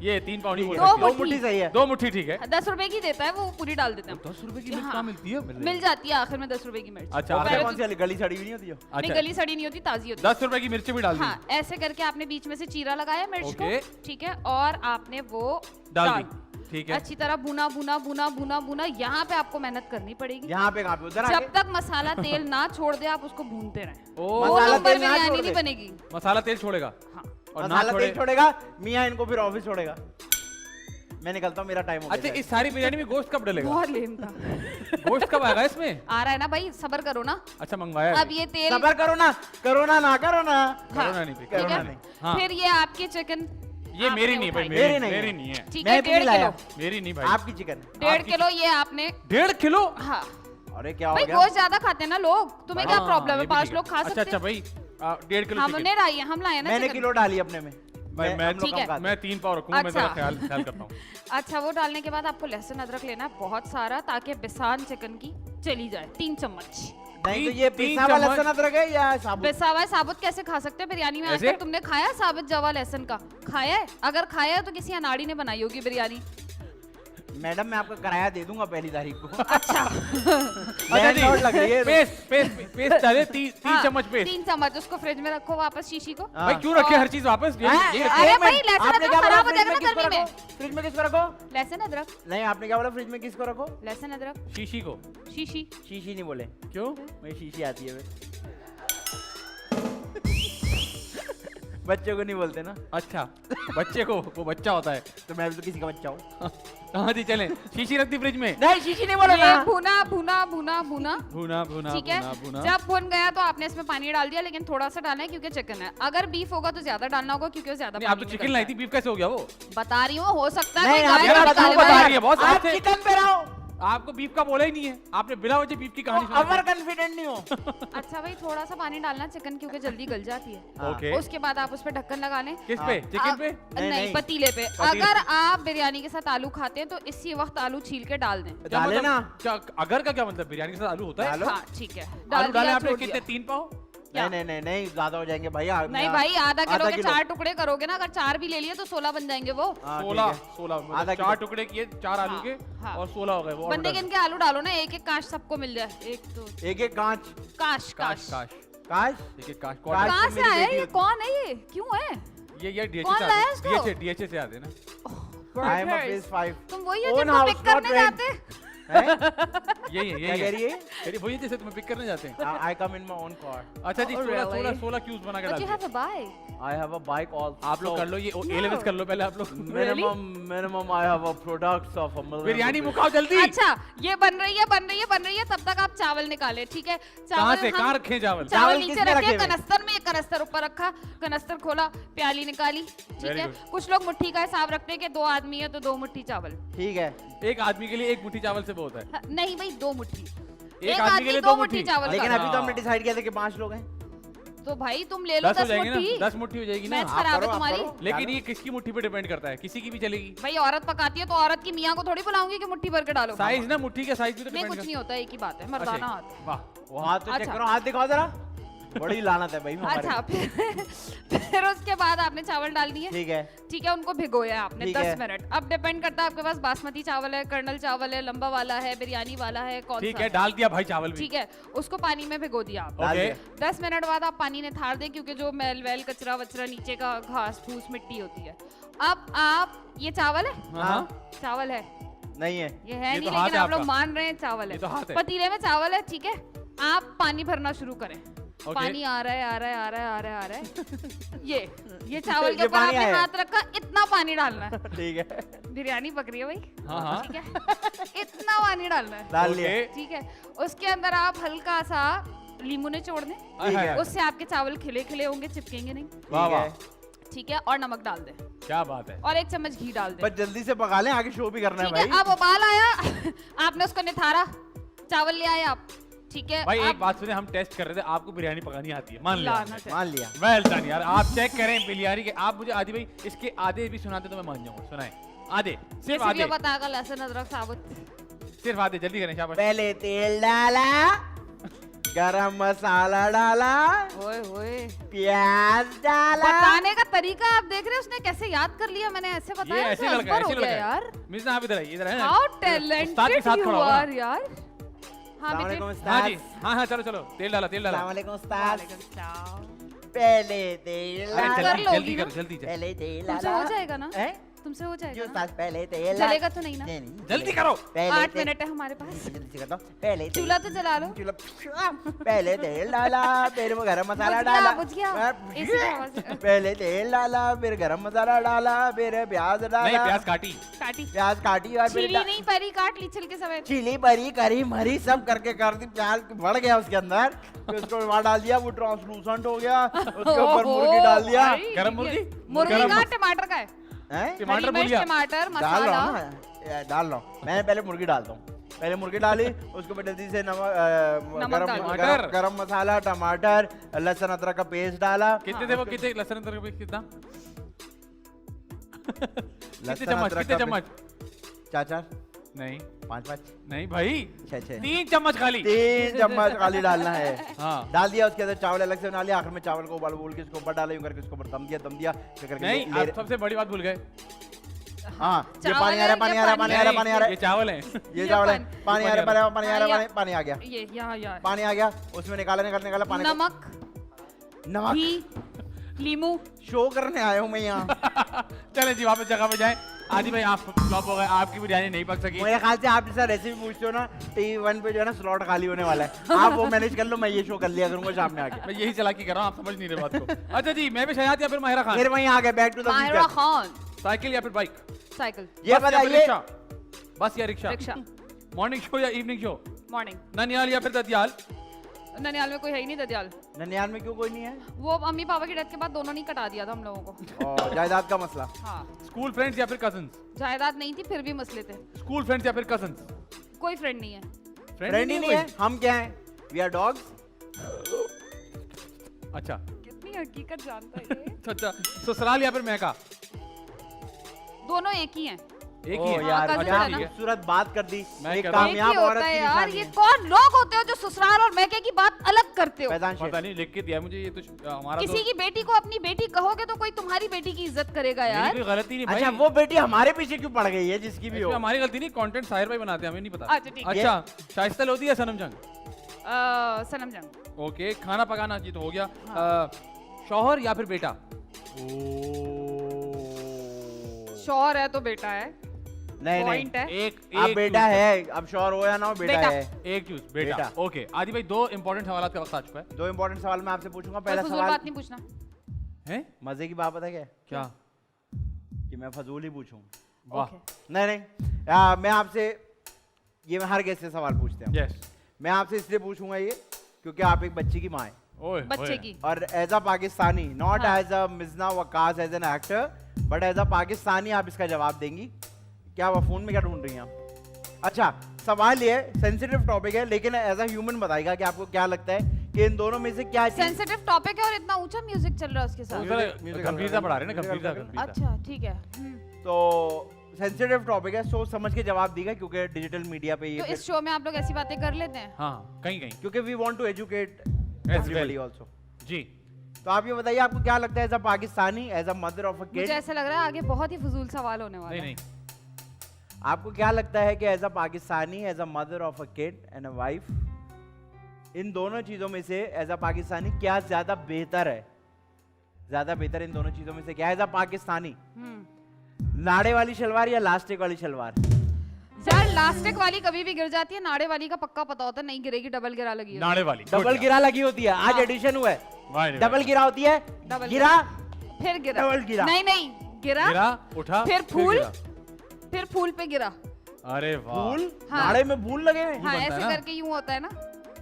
ये 3 पाव नहीं बोल दो सकती। दो मुट्ठी। मुट्ठी सही है। 2 मुट्ठी ठीक है। 10 रुपए की देता है वो, पूरी डाल देते हैं। 10 रुपए की मिर्च हाँ। कहाँ मिलती है? मिल जाती है आखिर में 10 रुपए की मिर्च। अच्छा, वो आखिर पहले में- कौन सी वाली गली सड़ी हुई नहीं होती जो? नहीं, अच्छा गली सड़ी नहीं होती, ताजी होती है। 10 रुपए की मिर्ची भी डाल दी। हाँ, ऐसे करके आपने बीच में से चीरा लगाया मिर्च ओके। को, ठीक है, और आपने वो डाल दी, ठीक है। अच्छी तरह भुना भुना भुना भुना भुना। यहाँ पे आपको मेहनत करनी पड़ेगी। यहाँ पे कहाँ पे? उधर जब आके? तक मसाला तेल ना छोड़ दे आप उसको भूनते रहें। ओ, दो मसाला नंबर तेल ना बिरयानी छोड़ नहीं दे। बनेगी। मसाला तेल छोड़ेगा हाँ। और ना मसाला छोड़े। तेल छोड़ेगा, मियाँ इनको फिर ऑफिस छोड़ेगा। मैं निकलता हूँ, मेरा टाइम हो अच्छा गया। इस सारी बिरयानी में गोश्त कब डलेगा? बहुत लेम था। गोश्त कब आएगा इसमें? आ रहा है ना भाई, सबर करो ना। अच्छा मंगवाया है। अब ये तेल, सबर करो ना, करो ना, ना करो ना। कोरोना नहीं पे, ठीक कोरोना है, नहीं। हाँ। फिर ये आपकी चिकन ये मेरी नहीं भाई, मेरी नहीं मेरी है। नहीं है। ठीक मैं है, भी नहीं 1.5 लाया। किलो। मेरी नहीं भाई। आपकी चिकन। 1.5 किलो ये आपने। 1.5 किलो? हाँ अरे क्या हो भाई, गया? गोश्त ज्यादा खाते हैं ना लोग, तुम्हें क्या हाँ, प्रॉब्लम ये है? भी 5 ठीक लोग खा अच्छा सकते अच्छा हैं। भाई 1.5 किलो हमने चिकन। लाई है, हम लाए ना मैंने चिकन। किलो डाली अपने में। भाई मैं ठीक है। मैं 3 पाव रखूंगा, मैं जरा अच्छा। ख्याल करता हूँ। अच्छा, वो डालने के बाद आपको लहसुन अदरक लेना है बहुत सारा, ताकि बिसान चिकन की चली जाए। 3 चम्मच। नहीं तो ये 3 पिसा हुआ चम्मच। लहसुन अदरक है या साबुत? पिसा हुआ है साबुत कैसे खा सकते हैं बिरयानी में? आज ऐसे? तक तुमने खाया साबुत जवा लहसुन का? खाया है? अगर खाया है तो किसी अनाड़ी ने बनाई होगी बिरयानी। मैडम मैं आपका किराया दे दूंगा पहली तारीख को। अच्छा। अच्छा जी, लैंडलॉर्ड लग रही है। पेस्ट डाले 3 हाँ, चम्मच पेस्ट। 3 चम्मच। उसको फ्रिज में रखो वापस शीशी को। हाँ। भाई क्यों रखे हर चीज वापस? हाँ, ये अरे एक भाई, मिनट, लहसुन आपने अदरक क्या बोला खराब हो फ्रिज जाएगा में ना किसको गर्मी में। रखो? फ्रिज में किसको रखो? लहसुन अदरक, नहीं आपने क्या बोला फ्रिज में किसको रखो? लहसुन अदरक, शीशी को शीशी। शीशी नहीं बोले, क्यों? मेरी शीशी आती है बच्चों को नहीं बोलते ना, अच्छा, बच्चे को, वो बच्चा होता है। तो मैं भी तो किसी का बच्चा हूँ। कहाँ जी चलें? शीशी रख दी फ्रिज में। नहीं शीशी नहीं बोला ये ना। भुना भुना भुना भुना। भुना भुना ठीक है, भुना भुना। जब भुन गया तो आपने इसमें पानी डाल दिया, लेकिन थोड़ा सा डालना है क्योंकि चिकन है। अगर बीफ होगा तो ज्यादा डालना होगा क्योंकि वो ज्यादा नहीं, आप तो पानी चिकन निकलता लाई थी, है। बीफ कैसे हो गया वो? बता रही हूँ, हो सकता है नहीं, कोई आप गाय जरा का बताओ, निकाले बता हुआ रही है, बहुत आप अच्छे। चिकन पे रहो, आपको बीफ का बोला ही नहीं है, आपने बिना वजह बीफ की कहानी अवर सुनाई। कॉन्फिडेंट नहीं हो। अच्छा भाई, थोड़ा सा पानी डालना चिकन क्योंकि जल्दी गल जाती है। हाँ। ओके, उसके बाद आप उस पर ढक्कन लगा लें। किस पे? चिकन पे? नहीं, नहीं, नहीं। पतीले पे। पतीले। अगर आप बिरयानी के साथ आलू खाते हैं तो इसी वक्त आलू छील के डाल दें। क्या डाले मतलब? ना। क्या अगर का क्या मतलब? बिरयानी के साथ आलू होता है? डालो। हाँ ठीक है, आलू डाल डाले दिया, आपने छोड़ कितने? दिया। 3 पाव? क्या? नहीं ज्यादा हो जाएंगे भाई। नहीं भाई, आधा किलो के किलो। 4 टुकड़े करोगे ना, अगर 4 भी ले लिए तो 16 बन जाएंगे वो। हाँ, ठीक 16 है। 16 आधा मतलब किलो। 4 टुकड़े किए, 4 आलू हाँ, के, हाँ। और 16 हो गए वो। बंदे गिन के आलू डालो ना, एक एक काश सबको मिल जाए। एक तो एक एक कांच काश काश काश। काश काश एक एक काश। काश। कहाँ तो से मेरी आया बेटी ये? होती। कौन है ये? क्यों है? ये कौन DHA लाया से इसको? DHA से आते हैं ना। I am a Burgers। Face 5 तुम वही हो Own जिनको house, पिक करने not rent। जाते? यही है, क्या यही कह रही है? है। वही है जैसे तुम्हें पिक करने जाते हैं। आई कम इन माय ओन कार। अच्छा जी, Oh, 16 really? क्यूब्स बना के But डाल you दिए। have a bike। I have a bike also. आप लोग कर लो ये A-levels कर लो पहले आप लोग। Minimum I have a products of a million. Biryani मुकाओ जल्दी। अच्छा, ये बन रही है, तब तक आप चावल निकाले। ठीक है, कहाँ से? हम- कहाँ रखे चावल? चावल चावल नीचे किसमें रखे रखे हुए? कनस्तर में, कनस्तर ऊपर रखा, कनस्तर खोला, प्याली निकाली। ठीक Very है, good। कुछ लोग मुट्ठी का हिसाब रखते हैं कि 2 आदमी है तो 2 मुट्ठी चावल। ठीक है, एक आदमी के लिए 1 मुट्ठी चावल से बहुत है। हाँ, नहीं भाई, 2 मुट्ठी। एक आदमी के लिए 2 2 मुट्ठी मुट्ठी चावल लेकिन का। अभी तो हमने डिसाइड किया था कि 5 लोग हैं। तो भाई तुम ले लो 10 हो 10 जाएगी ना, मुट्ठी। 10 मुट्ठी हो जाएगी ना। मैथ्स आप खराब है करो, आप तुम्हारी। करो। लेकिन ये किसकी मुट्ठी पे डिपेंड करता है, किसी की भी चलेगी। भाई औरत पकाती है तो औरत की मियाँ को थोड़ी बुलाऊंगी कि मुट्ठी भर के डालो। साइज ना, मुट्ठी का साइज भी तो नहीं, डिपेंड कुछ नहीं होता, एक ही बात है, मर्दाना हाथ है। वाह, वो हाथ तो चेक अच्छा। करो, हाथ दिखाओ जरा। बड़ी लानत है भाई हमारे। अच्छा, फिर उसके बाद आपने चावल डाल दिए। ठीक है, ठीक है, उनको भिगोया है आपने ठीक 10 है। मिनट। अब डिपेंड करता है आपके पास बासमती चावल है, कर्नल चावल है, लंबा वाला है, बिरयानी वाला है, कौन ठीक सा है, डाल दिया भाई चावल भी। ठीक है, उसको पानी में भिगो दिया आप। डाल ओके, दिया। 10 मिनट बाद आप पानी ने थार दें क्योंकि जो मैल वैल कचरा वचरा नीचे का घास फूस मिट्टी होती है। अब आप ये चावल है, हाँ, चावल है, नहीं है। ये है ये नहीं, तो हाथ लेकिन है आप लोग आपका। मान रहे हैं चावल ये तो हाथ है। है। पतीले में चावल है, ठीक है। आप पानी भरना शुरू करें। ओके। पानी आ रहा है, आ रहा है, आ रहा है, आ रहा है, आ रहा है। ये चावल के ये ऊपर पानी आपने आया। हाथ रखा, इतना पानी डालना है। ठीक है, बिरयानी पक रही है भाई, हाँ, हाँ। ठीक है। इतना पानी डालना है, डाल लिया। ओके। ठीक है। उसके अंदर आप हल्का सा नींबू निचोड़ दें, आय हाय। उससे आपके चावल खिले खिले होंगे, चिपकेंगे नहीं। वाह ठीक है। वाह, ठीक है, और नमक डाल दें क्या बात है। और 1 चम्मच घी डाल दें। बस जल्दी से पका लें, आगे शो भी करना है ठीक है, भाई। अब उबाल आया, आपने उसको निथारा, चावल ले आए आप, ठीक है। भाई अब एक बात सुने, हम टेस्ट कर रहे थे, आपको बिरयानी पकानी आती है, मान लिया। लानत है। मान लिया। वेल डन यार, आप चेक करें बिरयानी के। आप मुझे आदि भाई इसके आधे भी सुनाते तो मैं मान जाऊंगा। सुनाए आधे, सिर्फ रेसिपी आधे, बताएगा, लहसुन अदरक साबुत। सिर्फ आधे, जल्दी करें, शाबाश। पहले तेल डाला, गरम मसाला डाला, ओए ओए, प्याज डाला। बताने का तरीका आप देख रहे हैं, उसने कैसे याद कर लिया, मैंने ऐसे ये बताया, ऐसे ऐसे लड़का अजबर हो ऐसे गया लड़का यार। मिस ना, आप इधर आइए, इधर है। हाउ उस्ताद के टैलेंटेड साथ यू खड़ा होगा आर ना। यार। हाँ बेटे, अस्सलामुअलैकुम हाँ जी, उस्ताद। हाँ हाँ, चलो चलो, तेल डाला, तेल डाला। अस्सलामुअलैकुम उस्ताद। वालेकुम सलाम। पहले तेल अरे डाला। कर जल्दी लोगी जल्दी ना? कर, जल्दी कर, पहले तेल तुमसे डाला। हो जाएगा ना? हैं? तुमसे हो जी जाएगा ना? उस्ताद, पहले तेल डाला। जलेगा तो नहीं ना? नहीं, जल्दी करो। पहले 8 तेल- मिनट है हमारे पास। जल्दी से करता हूँ। पहले तेल- चूल्हा तो जला लो। चूल्हा- पहले तेल डाला, फिर वो गरम मसाला बुझ गया, डाला। बुझ गया। इसी आवाज से- पहले तेल डाला, फिर गरम मसाला डाला, फिर प्याज नहीं, डाला। प्याज काटी। काटी, प्याज काटी और फिर छीली नहीं, परी काट ली छिलके समेत। चिली परी करी मरी सब करके कर दी। प्याज बढ़ गया उसके अंदर, फिर उसको वहाँ डाल दिया, वो ट्रांसलूसेंट हो गया। उसके ऊपर ओहो, मुर्गी डाल दिया। भाई, गरम मुर्गी? मुर्गी गरम- का, टमाटर का है, हैं? टमाटर हरी बोल मिर्च, दिया। टमाटर, डाल रहा मसाला। हूँ ना, डाल रहा हूँ। मैंने पहले मुर्गी डालता हूँ। पहले मुर्गी डाली, उसके बाद जल्दी से नमक डाल दो। गरम मसाला, टमाटर, लहसुन अदरक का पेस्ट डाला। कितने थे वो, कितने लहसुन अदरक का पेस्ट कितना? कितने चम्मच, कितने चम्मच? 4 नहीं 5 नहीं भाई, 6 3 चम्मच खाली। 3 चम्मच खाली डालना है। हाँ डाल दिया, उसके अंदर चावल अलग से बना लिया, आखिर में चावल को उबाल बोल के इसको ऊपर डाला, यूं करके इसको ऊपर दम दिया फिर करके नहीं, ले- आप सबसे बड़ी बात भूल गए। हाँ ये चावल पानी आ रहा है, है, पानी ये आ रहा है, पानी आ रहा है, पानी पानी आ रहा ये है, चावल है। ये चावल है, पानी आ रहा है, पानी आ रहा है, हाँ, पानी आ गया, ये यहाँ पानी आ गया, उसमें निकाला पानी को। नमक, नमक घी, लीमू। शो करने आया हूँ मैं यहाँ। चले जी वापस जगह पे जाए। आदि भाई आप फ्लॉप हो गए, आपकी बिरयानी नहीं पक सकी। मेरे ख्याल से आप जैसा रेसिपी पूछते हो ना, टीवी1 पे जो है ना स्लॉट खाली होने वाला है, आप वो मैनेज कर लो, मैं ये शो कर लिया करूंगा शाम में आके। मैं यही चालाकी कर रहा हूँ, आप समझ नहीं रहे बात को। अच्छा जी, मैं भी शहजाद या फिर माहिरा खान? फिर वहीं आ गए, back to the Mahira future. Khan. Cycle या फिर बाइक? साइकिल। ये बस या फिर बताइए, रिक्शा? बस या रिक्शा? रिक्शा। मॉर्निंग शो या इवनिंग शो? मॉर्निंग। ननियाल या फिर ददियाल? ननियाल में कोई है ही नहीं ददियाल। ननियाल में क्यों कोई नहीं है? वो अम्मी पापा की डेथ के बाद दोनों नहीं कटा दिया था हम लोगों को। और जायदाद का मसला। हाँ, स्कूल फ्रेंड्स या फिर कजन्स? जायदाद नहीं थी फिर भी मसले थे। स्कूल फ्रेंड्स या फिर कजन्स? कोई फ्रेंड नहीं है। फ्रेंड ही नहीं है, हम क्या हैं? We are dogs. अच्छा कितनी हकीकत जानता है ये। अच्छा, ससुराल या फिर महका? दोनों एक ही हैं। एक ही है। यार cousin क्या है ना? खूबसूरत बात कर दी, मैं एक कर रहा हूँ। एक ही कामयाब होता औरत है की यार, निशानी ये है। कौन लोग होते हो जो ससुराल और मैके की बात अलग करते हो? फैजान शेख। पता नहीं, लिख के दिया मुझे ये तो हमारा किसी तो की बेटी को अपनी बेटी कहोगे तो कोई तुम्हारी बेटी की इज्जत करेगा मेरी यार। कोई गलती नहीं भाई। अच्छा वो बेटी हमारे पीछे क्यों पड़ गई है, जिसकी भी इसमें हो? हमारी गलती नहीं, कंटेंट साहिर भाई बनाते हैं, हमें नहीं पता। अच्छा, ठीक है। अच्छा, शाइस्ता लोधी या सनम जंग? सनम जंग। ओके, खाना पकाना जी तो हो गया। शौहर या फिर बेटा? शौहर है तो बेटा है। नहीं नहीं, पॉइंट है। एक अब एक बेटा choose है, अब शौहर हो या ना हो, बेटा बेटा। है। कर। एक चूज बेटा। बेटा। ओके आदि भाई, 2 इंपॉर्टेंट सवाल का वक्त आ चुका है। 2 इंपॉर्टेंट सवाल मैं आपसे पूछूंगा। कोई पहला फजूल सवाल बात नहीं पूछना। हैं? मजे की बात पता है क्या है? क्या? कि मैं फजूल ही पूछूं। वाह। ओके। नहीं नहीं, मैं आपसे ये मैं हर गेस्ट से सवाल पूछते हैं। यस। मैं आपसे इसलिए पूछूंगा ये क्योंकि आप एक बच्ची की माँ हैं, ओए बच्चे की। और एज अ पाकिस्तानी, नॉट हाँ। As a Mizna Waqas as an actor, but as a Pakistani आप इसका जवाब देंगी। क्या वो फोन में क्या ढूंढ रही हैं आप? अच्छा, सवाल ये सेंसिटिव टॉपिक है, लेकिन एज अ ह्यूमन बताएगा कि आपको क्या लगता है कि इन दोनों में से क्या चीज। सेंसिटिव टॉपिक है और इतना ऊंचा म्यूजिक चल रहा है उसके साथ। music- गंभीरता बढ़ा रहे हैं ना, music- गंभीरता। अच्छा ठीक है। तो सेंसिटिव टॉपिक है, सोच समझ के जवाब दीजिएगा क्योंकि डिजिटल मीडिया पे तो ये इस शो में आप लोग ऐसी बातें कर लेते हैं? हाँ, कहीं कहीं। क्योंकि we want to educate well. Everybody also. जी। तो आप ये बताइए, आपको क्या लगता है as a Pakistani, as a mother of a मुझे किड, ऐसा लग रहा है आगे बहुत ही फजूल सवाल होने वाला नहीं है। नहीं, आपको क्या लगता है कि as a Pakistani, as a mother of a kid and a wife, इन दोनों चीजों में से एज अ पाकिस्तानी क्या ज्यादा बेहतर है? ज्यादा बेहतर इन दोनों चीजों में से क्या है एज अ पाकिस्तानी? नाड़े वाली शलवार या लास्टिक वाली शलवार? यार लास्टिक वाली कभी भी गिर जाती है, नाड़े वाली का पक्का पता होता है नहीं गिरेगी, डबल गिरा लगी होती है। नाड़े वाली। डबल गिरा लगी होती है, आज हाँ। एडिशन हुआ है। वाह, डबल गिरा होती है, डबल गिरा फिर गिरा, डबल गिरा। नहीं नहीं गिरा, गिरा, उठा, फिर फूल, गिरा। फिर फूल पे गिरा। अरे वाह। फूल, हाँ। नाड़े में फूल लगे हुए हैं। हाँ बनता है ऐसे ना? करके यूं होता है ना।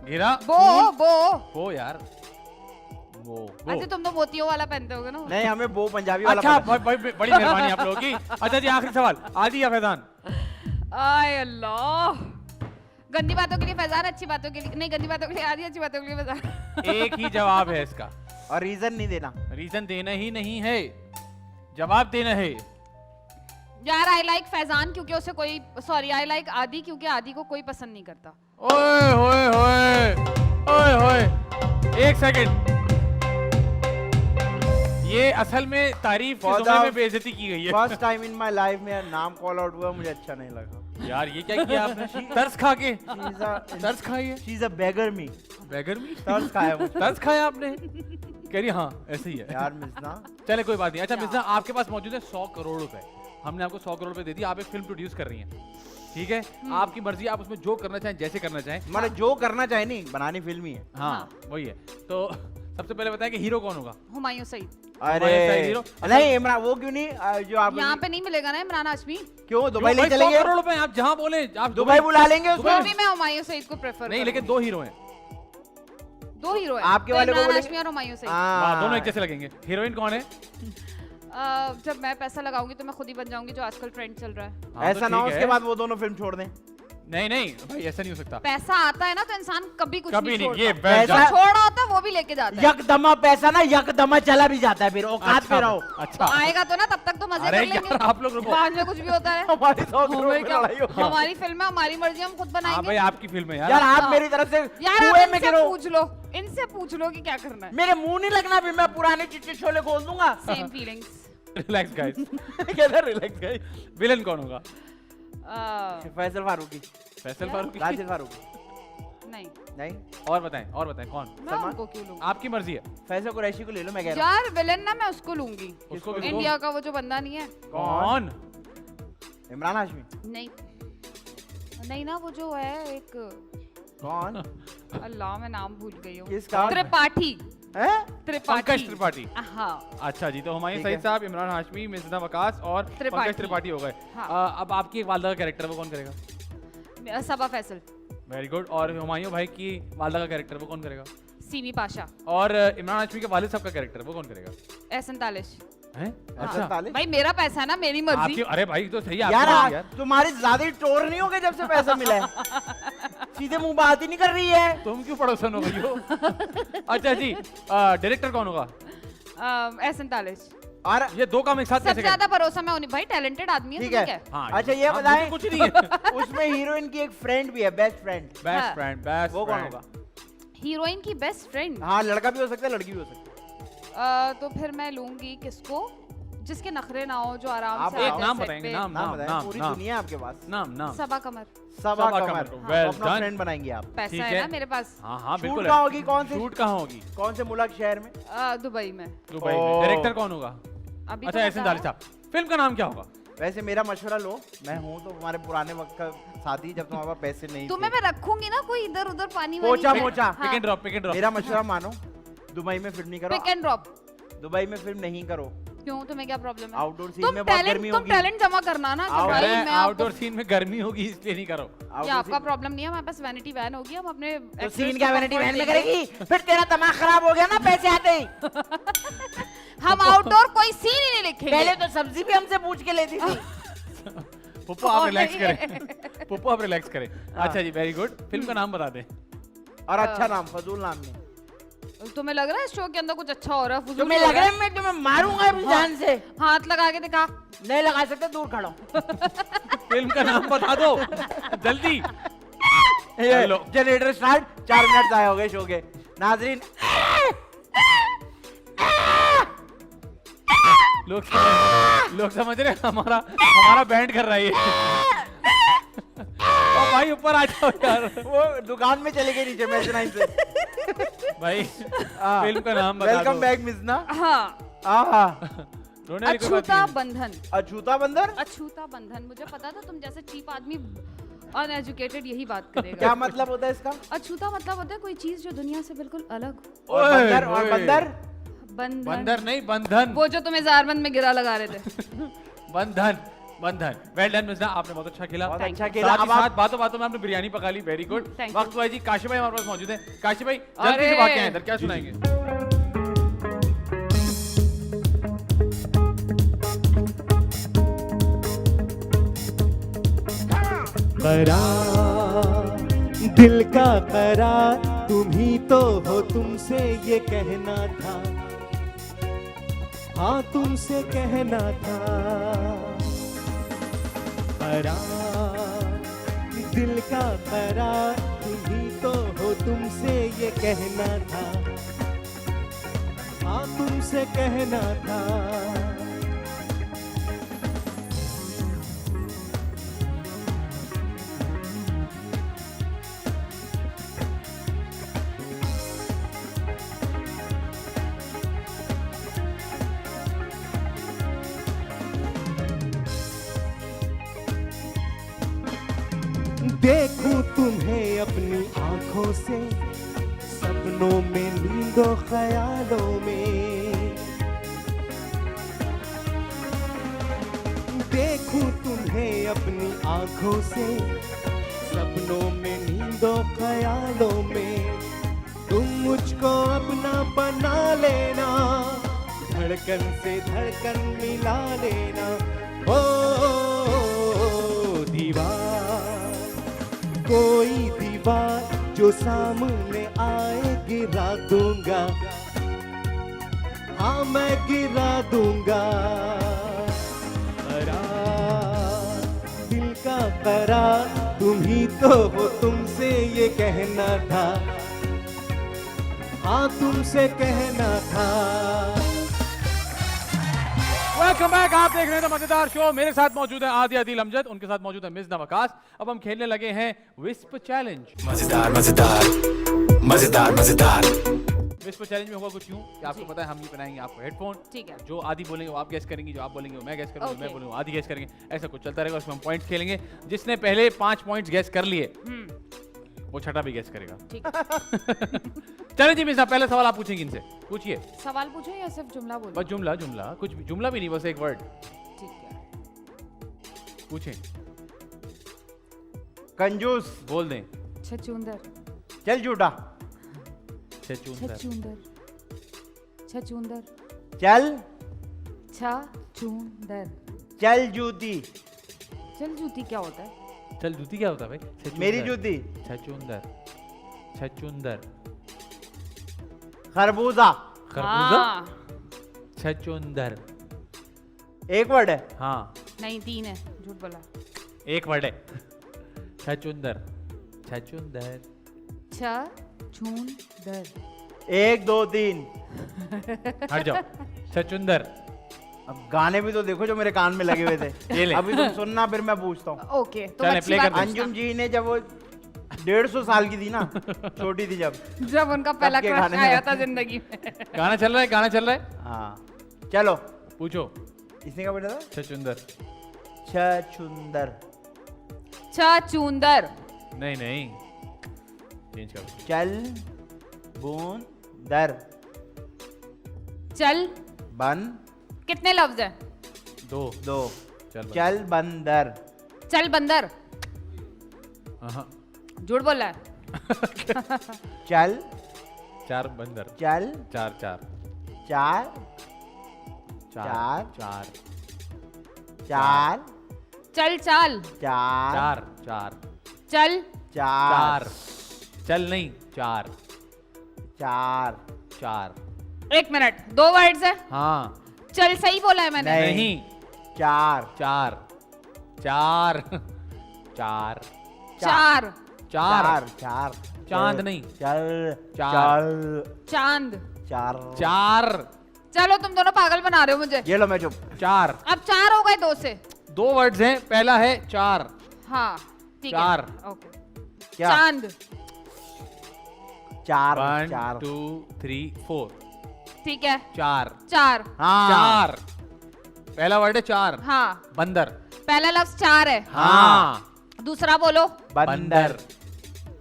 गिरा, बो बो। वो यार, वो अच्छा तुम तो मोतियों वाला पहनते होगे ना। नहीं, हमें वो पंजाबी वाला अच्छा, पता है। बड़ी मेहरबानी आप लोगों की। अच्छा जी, आखिरी सवाल, आदि या फैजान? आय अल्लाह, गंदी बातों के लिए फैजान, अच्छी बातों के लिए नहीं, गंदी बातों के लिए आदि, अच्छी बातों के लिए फैजान। एक ही जवाब है इसका, और रीजन नहीं देना। रीजन देना ही नहीं है, जवाब देना है। यार आई लाइक फैजान क्योंकि उसे कोई, सॉरी आई लाइक आदि क्योंकि आदि को कोई पसंद नहीं करता। ओए होए होए, ओए होए, एक सेकंड, ये असल में तारीफ के For जुमले the में बेइज्जती की गई है। First time in my life में नाम कॉल आउट हुआ, मुझे अच्छा नहीं लगा। यार ये क्या किया आपने? तरस खा के, तरस खाई है, शी इज अ बेगर मी, बैगर में तरस खाया मुझे। तरस खाया आपने? कह रही हाँ ऐसे ही है। यार मिसना, चले कोई बात नहीं। अच्छा मिर्जा, आपके पास मौजूद है 100 करोड़ रुपए, हमने आपको 100 करोड़ रुपए दे दिए, आप एक फिल्म प्रोड्यूस कर रही हैं, ठीक है? आपकी मर्जी, आप उसमें जो करना चाहें, जैसे करना चाहें। मतलब जो करना चाहे नहीं, बनानी फिल्म ही है। हाँ वही है। तो सबसे पहले बताएं कि हीरो कौन होगा? हुमायूं सईद। अरे सही हीरो। नहीं इमरान, वो क्यों नहीं, जो आप यहाँ पे नहीं मिलेगा ना इमरान हाशमी, क्यों जो दुबई ले भाई 100 चलेंगे? करोड़ रुपए आप जहां बोले, आप दुबई बुला लेंगे तो उसको। भी मैं हुमायूं सईद को प्रेफर नहीं, लेकिन 2 हीरो हैं। दो हीरो है आपके वाले को इमरान बोलेंगे? हाशमी और हुमायूं सईद। वाह, दोनों एक हाँ, जैसे लगेंगे। हीरोइन कौन है? जब मैं पैसा लगाऊंगी तो मैं खुद ही बन जाऊंगी, जो आजकल ट्रेंड चल रहा है। हाँ, तो ऐसा ना हो ठीक उसके है। बाद वो दोनों फिल्म छोड़ दें। नहीं नहीं भाई ऐसा नहीं हो सकता। पैसा आता है ना तो इंसान कभी कुछ कभी नहीं, नहीं ये छोड़ता। बैठ जो जा- छोड़ा होता है वो भी लेके जाता है। यकदमा पैसा ना यकदमा चला भी जाता है, फिर औकात पे रहो। अच्छा तो आएगा तो ना तब तक तो मजे अरे कर लेंगे। यार आप लोग रुको। बाद में कुछ भी होता है। हमारी 100 करोड़ हमें की क्या, लड़ाई हो। हमारी फिल्म है, हमारी मर्जी, हम खुद हाँ बनाएंगे। भाई आपकी फिल्म है यार यार। आप हाँ। मेरी तरफ से यार कुएं आप में इनसे गिरो। पूछ लो, इनसे पूछ लो कि क्या करना है। मेरे मुंह नहीं लगना, फिर मैं पुराने चिट्टे छोले खोल दूंगा। Same feelings. Relax guys. किधर रिलैक्स गई? विलन कौन होगा? फैसल फारूकी, फैसल फारूकी? राशिद फारूकी। नहीं, नहीं, और बताएं कौन? मैं सलमान? उनको क्यों लूंगी? आपकी मर्जी है। फैसल कुरैशी को ले लो, मैं कह रहा यार विलन ना मैं उसको लूंगी। उसको भी इंडिया का वो जो बंदा नहीं है। कौन? हूँ। इमरान हाशमी। नहीं नहीं ना, वो जो है एक, कौन? अल्लाह मैं नाम भूल गई हूँ। किसका? त्रिपाठी। हैं? पंकज त्रिपाठी। हाँ अच्छा जी, तो हुमायूं ठीक सईद है। साहब, इमरान हाशमी, मिर्ज़ा वकास और त्रिपाठी। पंकज त्रिपाठी हो गए। हाँ। अब आपकी एक वालदा का कैरेक्टर वो कौन करेगा? सबा फैसल। Very good. और हुमायूं भाई की वालदा का कैरेक्टर वो कौन करेगा? सीमी पाशा। और इमरान हाशमी के वालिद साहब का कैरेक्टर वो कौन करेगा? एहसन तालिश। हैं? हाँ। अच्छा तालिश? भाई मेरा पैसा है ना, मेरी मर्जी। आपकी, अरे भाई तो सही है यार आपकी मर्जी तुम्हारी ज्यादा ही टोर नहीं हो गई जब से पैसा मिला है? सीधे मुंह बात ही नहीं कर रही है। तुम क्यों पड़ोसन हो गई हो? अच्छा जी, डायरेक्टर कौन होगा? एहसन तालिश। और ये दो काम एक साथ सबसे कैसे ज्यादा भरोसा मैं उन्हीं, भाई टैलेंटेड आदमी है। ठीक तुम्हें है। क्या है? हाँ, अच्छा ये हाँ, बताएं, मुझे कुछ नहीं है। उसमें हीरोइन की एक फ्रेंड भी है, best friend, best friend, best वो कौन होगा? हीरोइन की बेस्ट फ्रेंड। हाँ, लड़का भी हो सकता है, लड़की भी हो सकती है। तो फिर मैं लूंगी किसको, जिसके नखरे ना हो, जो आराम आप से एक आ जाए नाम set बताएंगे, पे। नाम नाम नाम बताएं, नाम पूरी नाम दुनिया है आपके पास। नाम। सबा कमर। सबा सबा कमर। कमर, तो well अपना done। फ्रेंड बनाएंगे आप। पैसा ठीक है है। ना मेरे पास। हाँ हाँ शूट बिल्कुल कहाँ है। होगी, कौन से शूट कहाँ होगी? कौन से मुल्क शहर में? दुबई में। Dubai oh. में। डायरेक्टर कौन होगा? अभी अच्छा तो एहसन तालिश बताया। साहब। फिल्म का नाम क्या होगा? वैसे मेरा मशवरा लो, मैं हूँ तो हमारे पुराने वक्त का साथी, जब तुम्हारे पास पैसे नहीं तुम्हें थे। मैं रखूंगी ना, कोई इधर उधर पानी पोचा वानी। मोचा। Pick and drop, pick and drop. मेरा मशवरा मानो, दुबई में फिल्म नहीं करो। Pick and drop. दुबई में फिल्म नहीं करो। क्यों, तुम्हें क्या प्रॉब्लम है? आउटडोर सीन तुम में बहुत गर्मी टैलेंट, तुम होगी। टैलेंट जमा करना ना कि Out- भाई अरे मैं आउटडोर आपको, सीन में गर्मी होगी इसलिए नहीं करो। ये आउटडोर आपका सीन- प्रॉब्लम नहीं है, हमारे पास वैनिटी वैन होगी, हम अपने तो actress सीन को क्या वैनिटी comfort वैन में देंगे। करेगी? फिर तेरा दिमाग खराब हो गया ना पैसे आते ही। हम आउटडोर कोई सीन ही नहीं लिखेंगे। पहले तो सब्जी भी हमसे पूछ के लेती थी। पुप्पो आप और रिलैक्स ये- करें। पुप्पो आप रिलैक्स करें। अच्छा जी, वेरी गुड। फिल्म का नाम बता दें। और अच्छा नाम, फजूल नाम नहीं। तुम्हें लग रहा है इस शो के अंदर कुछ अच्छा हो रहा है? फुजूल तुम्हें हो लग रहा है? है मैं तुम्हें मारूंगा अपनी जान से? हाथ लगा के दिखा। नहीं लगा सकते, दूर खड़ा हूं। फिल्म का नाम बता दो जल्दी। ये हेलो। जनरेटर स्टार्ट, 4 मिनट जाए हो गए शो के। नाजरीन, लोग समझ रहे हैं हमारा बैंड कर रहा है ये। ओ भाई ऊपर आ जाओ यार। वो दुकान में चले गए नीचे मैच से। भाई फिल्म का नाम बता दो। Welcome back Mizna. हाँ, आहा, रोने वाली कोई बात अछूता नहीं है। बंधन। अछूता बंदर। अछूता बंधन, मुझे पता था तुम जैसे चीप आदमी अनएजुकेटेड यही बात करेगा। क्या मतलब होता है इसका? अछूता मतलब होता है कोई चीज जो दुनिया से बिल्कुल अलग हो। और ओए, बंदर, और ओए। बंदर। बंधन। बंदर नहीं, बंधन। वो जो तुम्हें ज़ारबंद में गिरा लगा रहे थे। बंधन, बंधन। वेल डन मिर्जा, आपने बहुत अच्छा खेला। बहुत Thank अच्छा you. खेला। साथ ही अब आप साथ बातों बातों में आपने बिरयानी पका ली। Very good. Thank वक्त you. हुआ है जी, काशी भाई हमारे पास मौजूद है। काशी भाई जल्दी अरे। से वाकया है इधर, क्या सुनाएंगे? करार दिल का करार तुम ही तो हो, तुमसे ये कहना था, हाँ तुमसे कहना था। करार दिल का करार तुम ही तो हो, तुमसे ये कहना था, हाँ तुमसे कहना था। देखूं तुम्हें अपनी आंखों से, सपनों में, नींदों ख्यालों में। देखूं तुम्हें अपनी आंखों से, सपनों में, नींदों ख्यालों में। तुम मुझको अपना बना लेना, धड़कन से धड़कन मिला लेना। ओ दीवार कोई दीवार जो सामने आए गिरा दूंगा, हाँ मैं गिरा दूंगा। करार दिल का करार तुम ही तो हो, तुमसे ये कहना था, हाँ तुमसे कहना था। Welcome back. आप देख रहे हैं मजेदार शो। मेरे साथ मौजूद है आदि आदिल अमजद, उनके साथ मौजूद है मिज़ना वकास। अब हम खेलने लगे हैं विस्प चैलेंज। मजेदार मजेदार मजेदार मजेदार। विस्प चैलेंज में होगा कुछ यूं कि आपको पता है हम ये बनाएंगे आपको हेडफोन। ठीक है। जो आदि बोलेंगे वो आप गैस करेंगे, जो आप बोलेंगे वो मैं गैस करूंगा, Okay. मैं बोलूंगा आदि गैस करेंगे। ऐसा कुछ चलता रहेगा। उसमें हम पॉइंट्स खेलेंगे। जिसने पहले 5 पॉइंट्स गैस कर लिए वो छठा भी गैस करेगा। ठीक है। चलो जी मिज़ना, पहला सवाल आप पूछेंगे इनसे। पूछिए। सवाल पूछो या सिर्फ जुमला बोलो? बस जुमला जुमला, कुछ भी जुमला भी नहीं, बस एक वर्ड ठीक है। पूछें। कंजूस। बोल दें। छचूंदर। चल झूठा। छचूंदर। छचूंदर। छचूंदर। चल। छचूंदर। चल जूती। चल जूती क्या होता है? चल जूती क्या होता है भाई? छचूंदर। मेरी जूती। छचूंदर। छचूंदर। खरबूजा। खरबूजा। हाँ। छचूंदर। एक वर्ड है। हाँ नहीं 3 है, झूठ बोला। एक वर्ड है। छचूंदर। छचूंदर। छचूंदर। 1 2 3। हट जाओ। छचूंदर। अब गाने भी तो देखो जो मेरे कान में लगे हुए थे। ये ले। अभी तुम सुनना, फिर मैं पूछता हूँ। ओके तो चलें, अच्छी play बात कर दो। पूछना। अंजुम जी ने जब वो 150 साल की थी ना, छोटी थी जब जब उनका पहला के क्रश गाने में। आया था जिंदगी में। गाना चल रहा है, गाना चल रहा है। हाँ चलो। पूछो। इसने क्या बोला था? छचूंदर। छछुंदर। छचूंदर। नहीं नहीं, चेंज करो। चल बूंदर। चल। बन कितने लफ्ज है? 2 दो। चल बंद। चल बंदर। चल बंदर। हाँ। झूठ बोल रहा है। चल 4 बंदर। चल 4 4 चार 4 चार। 4 चार चल चाल। चार 4 चल। चार 4 चल नहीं 4 चार 4। 1 मिनट, 2 वर्ड्स है। हाँ चल सही बोला है मैंने। नहीं। नहीं, चार 4 4 4 4 4 चार चांद नहीं। चल चार। चल चांद। चार 4 चलो तुम दोनों पागल बना रहे हो मुझे। ये लो मैं चुप। 4 अब 4 हो गए 2 से। 2 वर्ड्स हैं, पहला है 4। हाँ ठीक है। 4। ओके। क्या? चांद। चार 1 चार 2 3 4 ठीक है। 4 4। हाँ 4 पहला वर्ड है 4। हाँ बंदर। पहला लफ्ज 4 है। हाँ दूसरा बोलो। बंदर।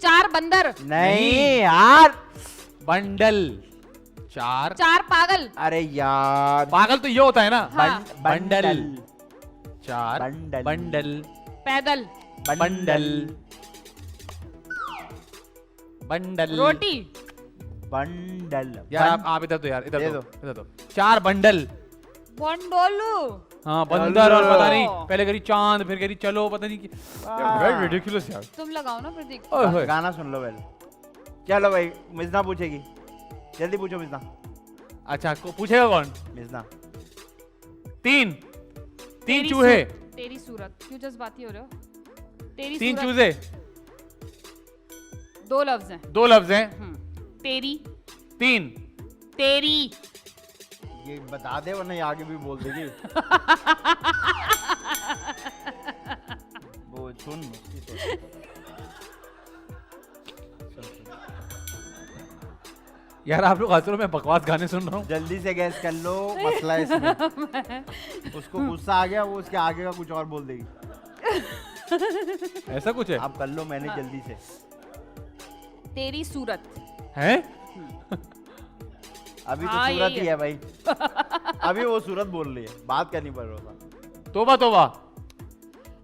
4 बंदर। नहीं यार। बंडल। 4 4 पागल। अरे यार। पागल तो ये होता है ना। हाँ। बंडल। 4 बंडल। बंडल। पैदल। बंडल। बंडल। रोटी। बंडल। यार आप इधर दो, यार इधर दे दो, दो। इधर दो। 4 बंडल। बंडोलू। हाँ बंदर, और हेलो। पता नहीं पहले करी चांद, फिर करी चलो, पता नहीं हाँ। रिडिकुलस यार। तुम लगाओ ना फिर देख। ओए होए। गाना सुन लो पहले। चलो भाई, मिज़ना पूछेगी। जल्दी पूछो मिज़ना। अच्छा पूछेगा कौन? मिज़ना। 3 तेरी चूहे। तेरी सूरत। क्यों जज्बाती हो रहे हो? तेरी 3 सूरत। चूजे। 2 लफ्ज हैं। 2 लफ्ज हैं। तेरी। 3 तेरी। ये बता दे वरना ये आगे भी बोल देगी। वो सुन उसकी सुन। यार आप लोग हंस रहे हो, मैं बकवास गाने सुन रहा हूँ। जल्दी से गैस कर लो, मसला है इसमें। उसको गुस्सा आ गया, वो उसके आगे का कुछ और बोल देगी। ऐसा कुछ है? आप कर लो, मैंने जल्दी से। तेरी सूरत। हैं? अभी तो हाँ, सूरत यही ही है भाई। अभी वो सूरत बोल रही है, बात करनी पड़ रहा था। तोबा तोबा।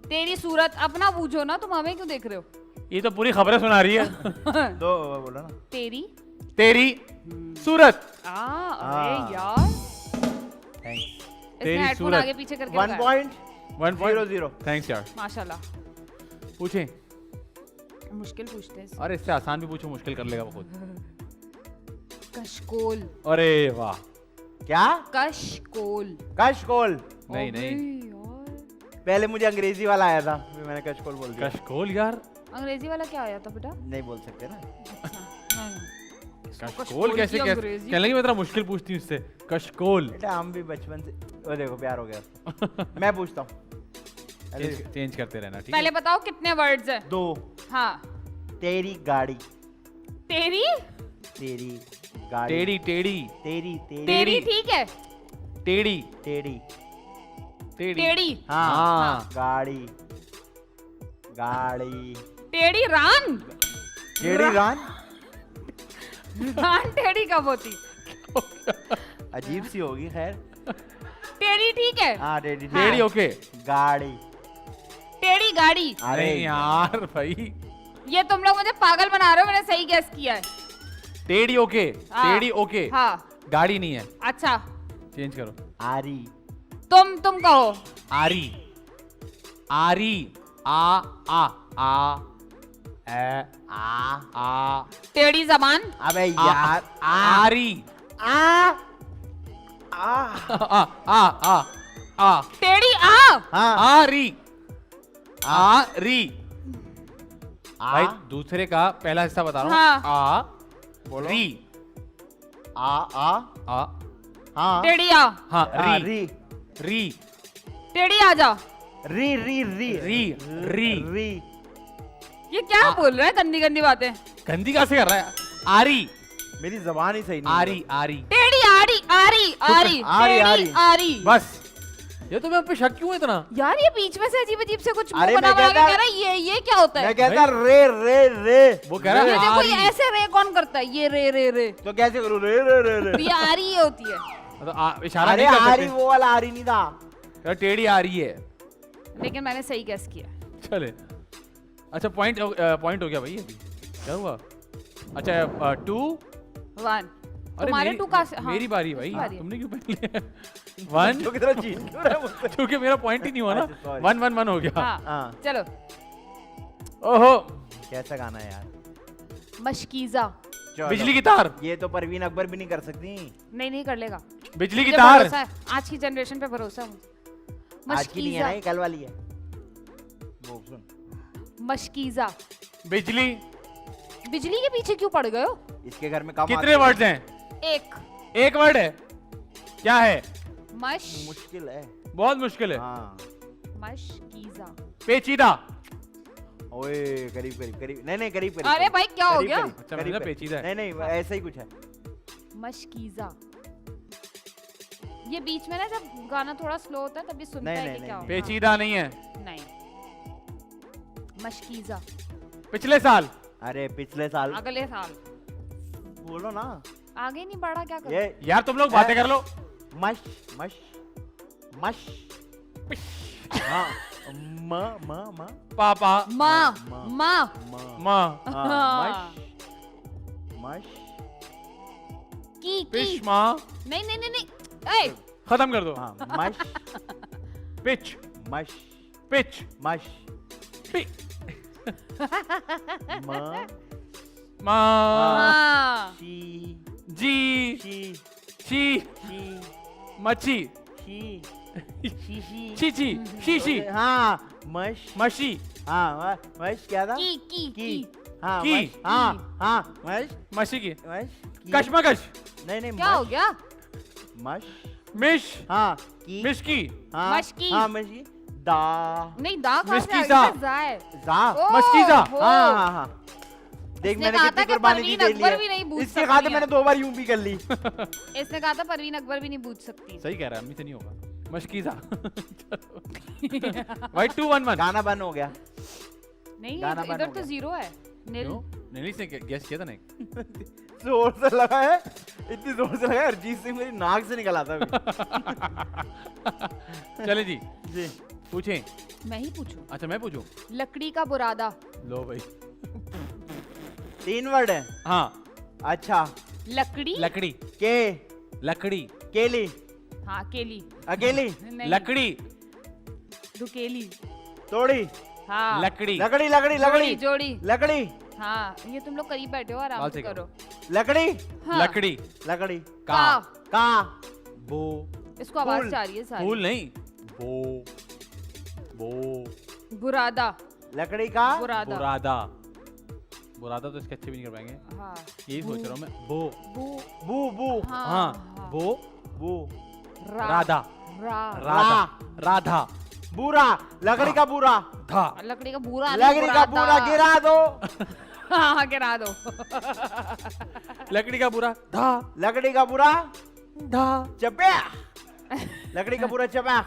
तेरी सूरत। अपना पूछो ना, तुम हमें क्यों देख रहे हो? ये तो पूरी खबरें सुना रही है। तो बोला ना। तेरी। तेरी सूरत। अरे यार थैंक्स। इसने तेरी हेडफोन सूरत। आगे पीछे करके 1 लगाया। पॉइंट 1 0 0। थैंक्स यार। माशाल्लाह। पूछें। मुश्किल पूछते हैं। अरे इससे आसान भी पूछो, मुश्किल कर लेगा वो खुद। कशकोल। अरे वाह, क्या? कशकोल। कशकोल? नहीं नहीं, यार पहले मुझे अंग्रेजी वाला आया था, फिर मैंने कशकोल बोल दिया। कशकोल यार, अंग्रेजी वाला क्या आया था बेटा? नहीं बोल सकते ना। कशकोल कैसे की कैसे अंग्रेजी? कहने लगी मैं तेरा मुश्किल पूछती हूँ इससे। कशकोल बेटा हम भी बचपन से, ओ देखो प्यार हो गया। मैं पूछता हूँ। चेंज करते रहना, ठीक पहले है? बताओ कितने वर्ड्स हैं? 2। हाँ। तेरी गाड़ी। तेरी तेरी गाड़ी। टेढ़ी टेढ़ी तेरी तेरी तेरी ठीक है। टेढ़ी टेढ़ी। टेढ़ी। हाँ गाड़ी। गाड़ी। टेढ़ी रान। टेढ़ी रान? रान टेढ़ी कब होती? अजीब सी होगी, खैर। टेढ़ी ठीक है। हाँ टेढ़ी। टेढ़ी ओके। गाड़ी। टेढ़ी गाड़ी। अरे नहीं यार भाई, ये तुम लोग मुझे पागल बना रहे हो, मैंने सही गैस किया है। टेढ़ी ओके, हाँ। टेढ़ी ओके, हाँ। गाड़ी नहीं है। अच्छा चेंज करो। आरी। तुम कहो। आरी, आरी, आ आ आ ए आ टेढ़ी जबान। अबे यार आरी, आ टेढ़ी आ। हाँ आरी, आरी। भाई आ दूसरे का पहला हिस्सा बता रहा हूँ। हाँ। आ बोलो। री, आ आ हाँ टेढ़ी आ। हाँ हाँ, री, री, टेढ़ी आ जा। री री री री, री। री। ये क्या बोल रहा है गंदी गंदी बातें? गंदी कैसे कर रहा है? आरी, मेरी जबान ही सही नहीं है। आरी, आरी। टेढ़ी आरी आरी आरी आरी, टेढ़ी आरी। आरी। बस ये तो मैं पे शक क्यों है इतना? यार ये बीच में से अजीब अजीब से कुछ मुंह अरे बना मैं बना के कहता- कह रहा है ये क्या होता है? मैं कहता रे रे रे। वो कह रहा ये है देखो आरी। ये ऐसे रे कौन करता है? ये रे रे रे। तो कैसे करूँ? रे रे रे रे। ये आरी ये होती है। मतलब इशारा अरे नहीं कर आरी सकते। वो वाला आरी नहीं था। यार टेढ़ी आ रही है। लेकिन मैंने सही गैस किया। चले, अच्छा पॉइंट हो गया भाई अभी। क्या हुआ? अच्छा 2। 1 अरे तुम्हारे मेरी- 2 का हाँ, मेरी बारी भाई, उसकी बारी है। तुमने क्यों पहन लिया? 1 तो कितना चीज क्यों रहा है मुझसे? क्योंकि मेरा पॉइंट ही नहीं हुआ ना। अच्छा, sorry। 1-1-1 हो गया। हाँ हाँ चलो। ओहो, कैसा गाना है यार? मशकीजा। चलो। बिजली की तार, ये तो परवीन अकबर भी नहीं कर सकती। नहीं कर लेगा। बिजली की मुझे तार। भरोसा है, आज की जनरेशन पे भरोसा है मुझे। आज की नहीं है ना, मशकीजा। ये कल वाली है। वो सुन। मशकीजा। बिजली, बिजली के पीछे क्यों पड़ गए हो? इसके घर में काम कितने वर्ड्स हैं? एक। एक वर्ड है? क्या है? मश मुश्किल है। बहुत मुश्किल है। हाँ मशकीजा। पेचीदा। ओए करीब करीब करीब, नहीं नहीं करीब करीब। अरे भाई क्या हो करीब, गया? करीब, अच्छा, करीब, मुझे करीब। पेचीदा है। नहीं नहीं ऐसा ही कुछ है। मशकीजा। ये बीच में ना जब गाना थोड़ा स्लो होता है तभी सुनता नहीं, है नहीं, कि नहीं, क्या नहीं। होगा। पेचीदा नहीं है। नहीं। मशकीजा। पिछले साल। अरे पिछले साल अगले साल। बोलो ना। आगे नहीं बढ़ा क्या करूं? ये यार तुम लोग बातें कर लो। मश मश मश। हाँ म म म पापा, माँ माँ। माँ। म माँ, हाँ, मश मश। की पिश माँ। नहीं नहीं नहीं नहीं। ए खत्म कर दो। हाँ मश पिच, मश पिच, मश। पि, म माँ, हाँ। शी जी, शी ची, शी मच्छी, शी शी शी। शीशी, शीशी, हाँ मश। मशी, हाँ मश क्या था? की हाँ की। मश। हाँ हाँ मश मशी की, मश की। कशमकश, नहीं नहीं क्या हो मश गया? मश। मिश, हाँ की। मिशकी, हाँ मशकी। हाँ मशकी। दा नहीं दा कहाँ से आ मिस्कीजा। गया? जा है। जा। ओह, मशकीजा। हो। हाँ हाँ हाँ। देख इसने मैंने कहा कितनी था कि कुर्बानी दी परवीन तेरे अकबर लिए। भी नहीं बूझ इसके सकती खाते है। मैंने 2 बार यूं भी कर ली। इसने कहा था परवीन अकबर भी नहीं बूझ सकती। सही कह रहा है, अम्मी से नहीं होगा। मशकीजा। भाई 2-1-1। गाना बंद हो गया। नहीं गाना बंद इधर हो तो गया। 0 है। नील। क्यों? नीली से गेस किया था ना एक। जोर से लगा है, इतनी जोर से लगा है, अरिजीत सिंह मेरी नाक से निकल आता है अभी। चले जी, जी पूछें। मैं ही पूछूं। अच्छा मैं पूछूं। लकड़ी का बुरादा। लो भाई। 3 वर्ड है। हाँ, अच्छा। लकड़ी। लकड़ी, के लकड़ी, केली हाँ केली। अकेली नहीं। लकड़ी, दुकेली। तोड़ी हाँ लकड़ी लकड़ी लकड़ी लकड़ी जोड़ी लकड़ी हाँ ये तुम लोग करीब बैठे हो आराम बाल से से करो लकड़ी हाँ। लकड़ी लकड़ी का का बो इसको आवाज फूल। जा रही है सारी फूल नहीं बो बो बुरादा लकड़ी का बुरादा बुरादा बुरादा तो इसके अच्छे भी नहीं कर पाएंगे हाँ यही सोच रहा हूँ मैं बो बू बू बू हाँ, हाँ बो बू राधा रा राधा राधा बूरा लकड़ी का बूरा धा लकड़ी का बुरा लकड़ी का बूरा गिरा दो हाँ गिरा दो लकड़ी का बुरा धा लकड़ी का बूरा धा चपया लकड़ी का बूरा चपया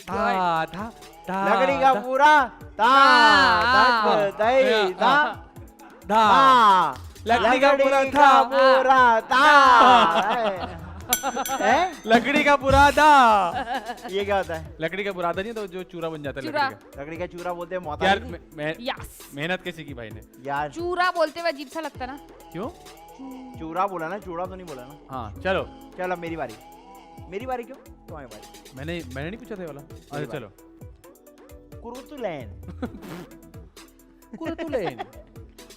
धा धा धा लकड़ी का बूरा ता हाँ। दक दई दा धा ता लकड़ी का बूरा था बूरा ता है लकड़ी का बुरादा ये क्या होता है लकड़ी का बुरादा नहीं तो जो चूरा बन जाता है चूरा। लकड़ी लकड़ी का चूरा बोलते हैं का मोता यार नहीं? यस मेहनत कैसी की भाई ने यार चूरा बोलते हुए अजीब सा लगता ना क्यों चूरा बोला ना चूड़ा तो नहीं बोला ना हाँ चलो चल अब मेरी बारी क्यों तुम्हारी बारी मैंने नहीं पूछा था ये वाला अरे चलो कुरुतुलैन कुरतुलैन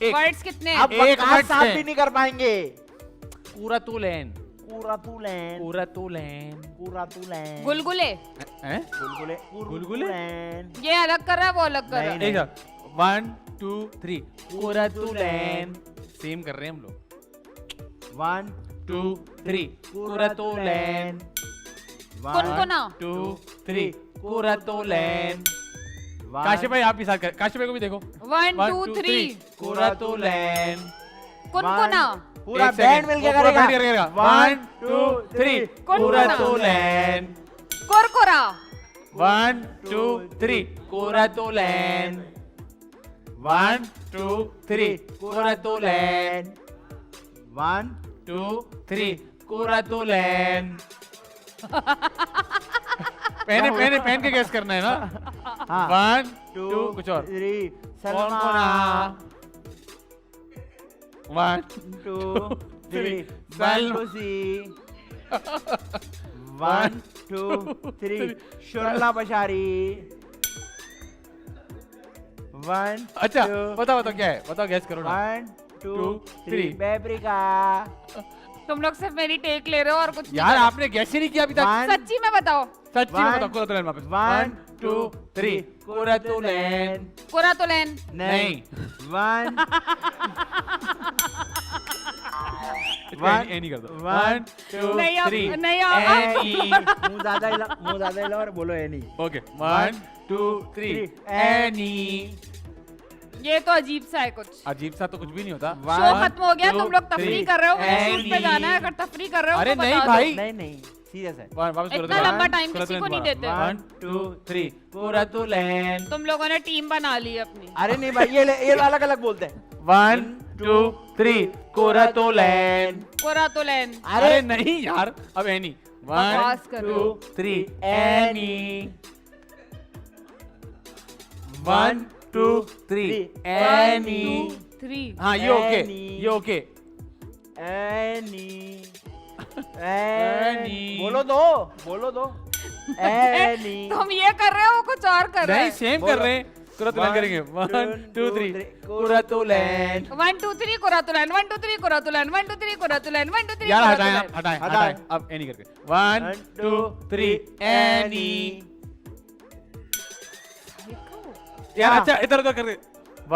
वर्ड्स कितने अब एक बकवास word साफ से। भी नहीं कर पाएंगे कुरतुलैन कुरातुलैन कुरतुलैन कुरातुलैन गुलगुले हैं गुलगुले गुलगुले? कुरुतुलैन। ये अलग कर रहा है वो अलग कर रहा है नहीं, एक 1 2 3 कुरतुलैन सेम कर रहे हैं हम लोग 1 2 3 कुरतुलैन कुनकुना 2 3 कुरतुलैन One, काशिफ भाई आप भी साथ कर काशिफ भाई को भी देखो 1 2 3 कुरतुलैन कुनकुना पूरा एक बैंड second, मिल वो के पूरा करेगा band करेगा 1 2 3 कुरतुलैन कुरकुरा 1 2 3 कुरतुलैन 1 2 3 कुरतुलैन 1 2 3 कुरतुलैन पहन के गैस करना है ना हाँ 1 2 कुछ और 3 कौन सलमा 1 2 3 सलमा बलूसी 1 2 3 शुरला बशारी 1 अच्छा बताओ क्या है बताओ गैस करो ना 1 2 2 3 3 पेपरिका तुम लोग सिर्फ मेरी टेक ले रहे हो और कुछ नहीं यार कर रहे। आपने गैस ही नहीं किया अभी तक One, सच्ची में बताओ सच्ची में one, बताओ कुरतुलैन वापस 1 2 3 कुरतुलैन कुरातुलैन नहीं 1 इसको एनी कर दो 1 2 नहीं अब 3 नहीं होगा एनी मुंह ज्यादा हिला और बोलो एनी ओके 1 2 3 एनी ये तो अजीब सा है कुछ अजीब सा तो कुछ भी नहीं होता शो खत्म हो गया तुम लोग तफरी कर रहे हो मुझे शूट पे जाना है अगर तफरी कर रहे हो अरे तो नहीं बता दो। भाई नहीं नहीं सीरियस है वापस इतना लंबा टाइम किसी को नहीं देते 1 2 3 कुरतुलैन तुम लोगों ने टीम बना ली है अपनी अरे नहीं भाई ये अलग अलग बोलते हैं 1 2 3 कुरतुलैन कुरातुलैन अरे नहीं यार अब एनी 1 बकवास कर 2 3 एनी 1 2 3 एनी 3 हाँ ये ओके Annie. ये ओके एनी एनी बोलो दो एनी तुम ये कर रहे हो कुछ और कर रहे नहीं हो सेम कर रहे हैं कुरतुलैन करेंगे 1 2 3 कुरतुलैन 1 2 3 कुरातुलैन 1 2 3 कुरातुलैन 1 2 3 कुरातुलैन 1 2 3 यार हटाएं आप, हटाएं हटाएं। हटाएं अब एनी करके 1 2 3 एनी यार अच्छा इधर उधर कर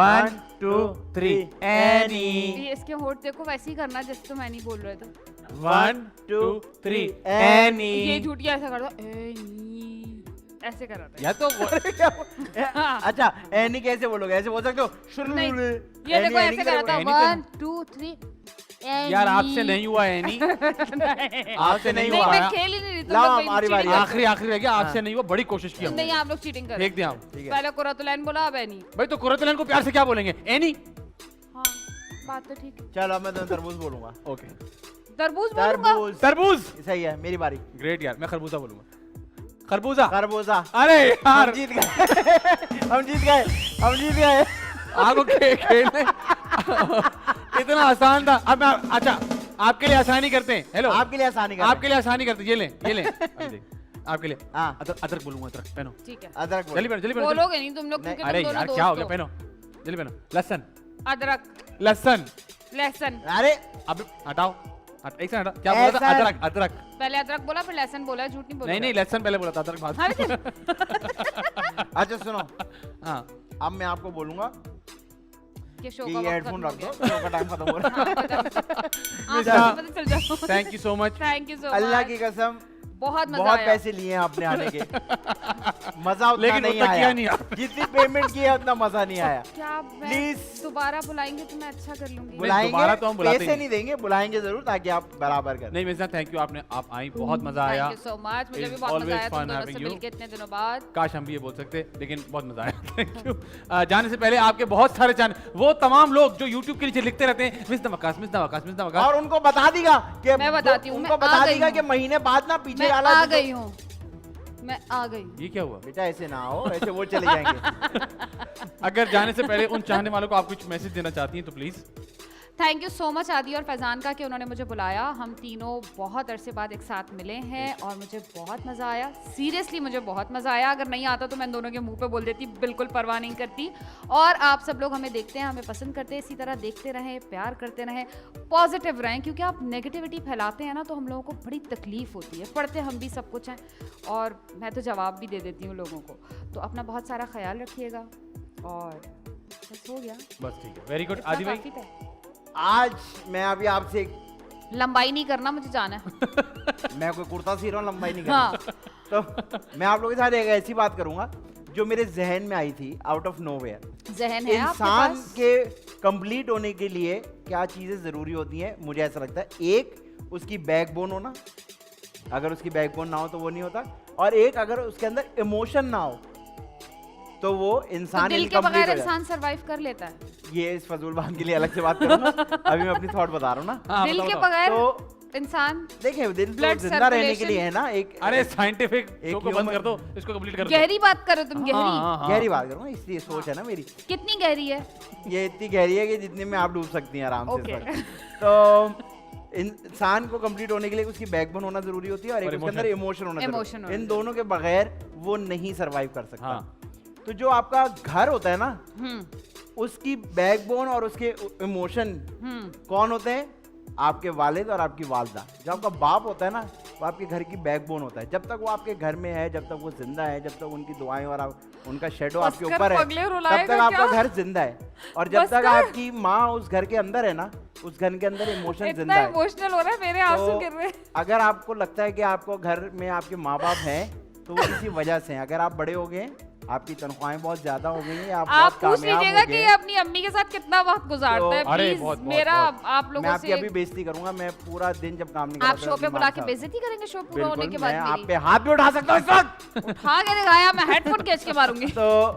1 2 3 एनी ये इसके होठ देखो वैसे ही करना जैसे तुम एनी बोल रहे थे 1 2 3 एनी ये झूठिया ऐसा कर दो एनी ऐसे कर रहा था या तो अच्छा एनी कैसे बोलोगे ऐसे बोल सकते हो नहीं, शुरू ये देखो ऐसे कर रहा था एनी तो- 1 2 3 यार आपसे नहीं हुआ एनी आपसे नहीं नहीं हुआ मैं खेल ही नहीं रही तुम लाओ, लोग कहीं हमारी cheating बारी। कर रहे आखिरी आखिरी रह गया आपसे नहीं हुआ बड़ी कोशिश की हो। हमने नहीं आप लोग चीटिंग कर रहे देख दिया हम ठीक हो। है पहले कुरातुलैन बोला अब एनी भाई तो कुरतुलैन को प्यार से क्या बोलेंगे एनी हाँ बात तो ठीक है चलो अब मैं तो तरबूज बोलूंगा ओके तरबूज बोलूंगा तरबूज तरबूज सही है मेरी बारी ग्रेट यार मैं खरबूजा बोलूंगा खरबूजा खरबूजा अरे हम यार जीत गए हम जीत गए आपको खेलने इतना आसान था अब मैं अच्छा आपके लिए आसानी करते हैं हेलो आपके लिए आसानी कर आपके लिए आसानी करते हैं ये लें अभी देख आपके लिए हाँ। अदरक अदरक बोलूंगा, अदरक पहनो। ठीक है, अदरक जल्दी बोलो। पहनो, जल्दी पहनो। बोलोगे नहीं तुम लोग नहीं, क्योंकि अरे तुम दोनों यार क्या हो दोस्त गया, पहनो जल्दी पहनो। लहसुन अदरक, लहसुन लहसुन। अरे अब हटाओ, एक सेकंड हटाओ। क्या बोला था? लहसुन। अदरक अदरक। पहले अदरक बोला फिर लहसुन बोला, झूठ नहीं बोला। नहीं नहीं, लहसुन पहले बोला था, अदरक बाद में। अरे चल, अच्छा सुनो, हाँ अब मैं आपको बोलूंगा ये शो कि का ये वक्त हेडफोन खत्म रख हो दो, शो का टाइम खत्म हो रहा है। गया। आप पता चल जाओ। Thank you so much. Thank you so Allah much, की कसम बहुत मजा बहुत आया। पैसे लिए हैं आपने आने के, मजा उतना लेकिन नहीं उतना किया आया, नहीं आप। जितनी पेमेंट की है उतना मजा नहीं आया। क्या मैं Please। दोबारा बुलाएंगे तो मैं अच्छा कर लूंगी। बुलाएंगे, दोबारा तो हम बुलाते पैसे ही नहीं देंगे, बुलाएंगे जरूर ताकि आप बराबर करें। नहीं मिर्जा, थैंक यू, आपने आप आई, बहुत मजा आया। थैंक यू सो मच, मुझे भी It's बहुत मजा always आया तुम fun दोनों having से you. मिलके इतने दिनों बाद। काश हम भी ये बोल सकते, लेकिन बहुत मजा आया। Thank you. जाने से पहले आपके बहुत सारे चैनल, वो तमाम लोग जो YouTube के नीचे लिखते रहते हैं मिस धमाकास, मिस धमाकास, मिस धमाकास। और उनको बता दीगा कि मैं बताती हूँ, उनको मैं आ बता गई दीगा हूँ। कि महीने बाद ना पीछे मैं वाला आ जो- गई हूँ, मैं आ गई। ये क्या हुआ? बेटा ऐसे ना हो, ऐसे वो चले जाएंगे। अगर जाने से पहले उन चाहने वालों को आप कुछ मैसेज देना चाहती हैं तो please. Thank you so much आदि और फैजान का कि उन्होंने मुझे बुलाया। हम तीनों बहुत अरसे बाद एक साथ मिले हैं और मुझे बहुत मज़ा आया। सीरियसली मुझे बहुत मज़ा आया। अगर नहीं आता तो मैं दोनों के मुंह पे बोल देती, बिल्कुल परवाह नहीं करती। और आप सब लोग हमें देखते हैं, हमें पसंद करते हैं, इसी तरह देखते रहें, प्यार करते रहें, पॉजिटिव रहें, क्योंकि आप नेगेटिविटी फैलाते हैं ना तो हम लोगों को बड़ी तकलीफ होती है। पढ़ते हम भी सब कुछ हैं और मैं तो जवाब भी दे देती हूँ लोगों को। तो अपना बहुत सारा ख्याल रखिएगा और बस हो गया। बस ठीक है, वेरी गुड। इतना आदि भाई काफी था। आज मैं अभी आपसे लंबाई नहीं करना, मुझे जाना है। मैं कोई कुर्ता सी रहा हूँ, लंबाई नहीं हाँ। करना। तो मैं आप लोगों के साथ एक ऐसी बात करूंगा जो मेरे जहन में आई थी आउट ऑफ नोवेयर। जहन है आपके इंसान पास? के कंप्लीट होने के लिए क्या चीजें जरूरी होती हैं, मुझे ऐसा लगता है। एक, उसकी बैकबोन होना, अगर उसकी बैकबोन ना हो तो वो नहीं होता। और एक, अगर उसके अंदर इमोशन ना हो तो वो तो इंसान दिल के incomplete बगैर हो जाता है। इंसान सरवाइव कर लेता है। ये इस फजूल बात के लिए अलग से बात करूंगा। अभी मैं अपनी थॉट बता रहा हूँ ना। हाँ, दिल बताओ, के बताओ। बगैर तो इंसान देखिए, दिल तो Blood जिंदा रहने के circulation- लिए है ना। एक अरे साइंटिफिक एक शो को बंद human- कर दो, इसको कंप्लीट कर दो। गहरी बात करो तुम, गहरी। हाँ, हाँ। गहरी बात करूंगा, इसलिए सोच है ना मेरी। कितनी गहरी है? ये इतनी गहरी है कि जितने में आप डूब सकती हैं आराम से। Okay. इस वक्त। तो इंसान को कंप्लीट होने के लिए उसकी बैकबोन होना जरूरी होती है और एक और उसके अंदर इमोशन होना जरूरी Emotion है। होना इन दोनों के बगैर वो नहीं सरवाइव कर सकता। हाँ। तो जो आपका घर होता है ना, हम्म उसकी बैकबोन और उसके इमोशन कौन होते हैं? आपके वालिद और आपकी वालदा। जो आपका बाप होता है ना, वो आपके घर की बैकबोन होता है। जब तक वो आपके घर में है, जब तक वो जिंदा है, जब तक उनकी दुआएं और उनका शेडो आपके बसकर ऊपर है, पगले तब रुलाएगा तक आपका क्या? घर जिंदा है। और जब तक बसकर? आपकी माँ उस घर के अंदर है ना, उस घर के अंदर इमोशन जिंदा इतना है। इमोशनल हो रहा है, मेरे आंसू गिर रहे हैं। तो अगर आपको लगता है कि आपको घर में आपके माँ बाप हैं, तो वो किसी वजह से हैं। अगर आप बड़े हो गए, आपकी तनख्वाहें बहुत ज्यादा हो गई हैं, आप बहुत पूछ कामयाब लीजिएगा हो कि गए ये हैं, अपनी अम्मी के साथ कितना वक्त गुजारता है। तो- अरे, प्लीज बहुत, बहुत, मेरा बहुत। आप मैं लोगों आपकी से अभी बेइज्जती करूंगा। मैं पूरा दिन जब काम नहीं आप करता शो पे अपनी बुला माँ के साहब। बेइज्जती करेंगे शो पूरा होने बिल्कुल, के मैं बाद आप मेरी? पे हाथ भी उठा सकता हूँ इस वक्त। उठा के दिखाया, मैं हेडफोन खींच के मारूंगी। तो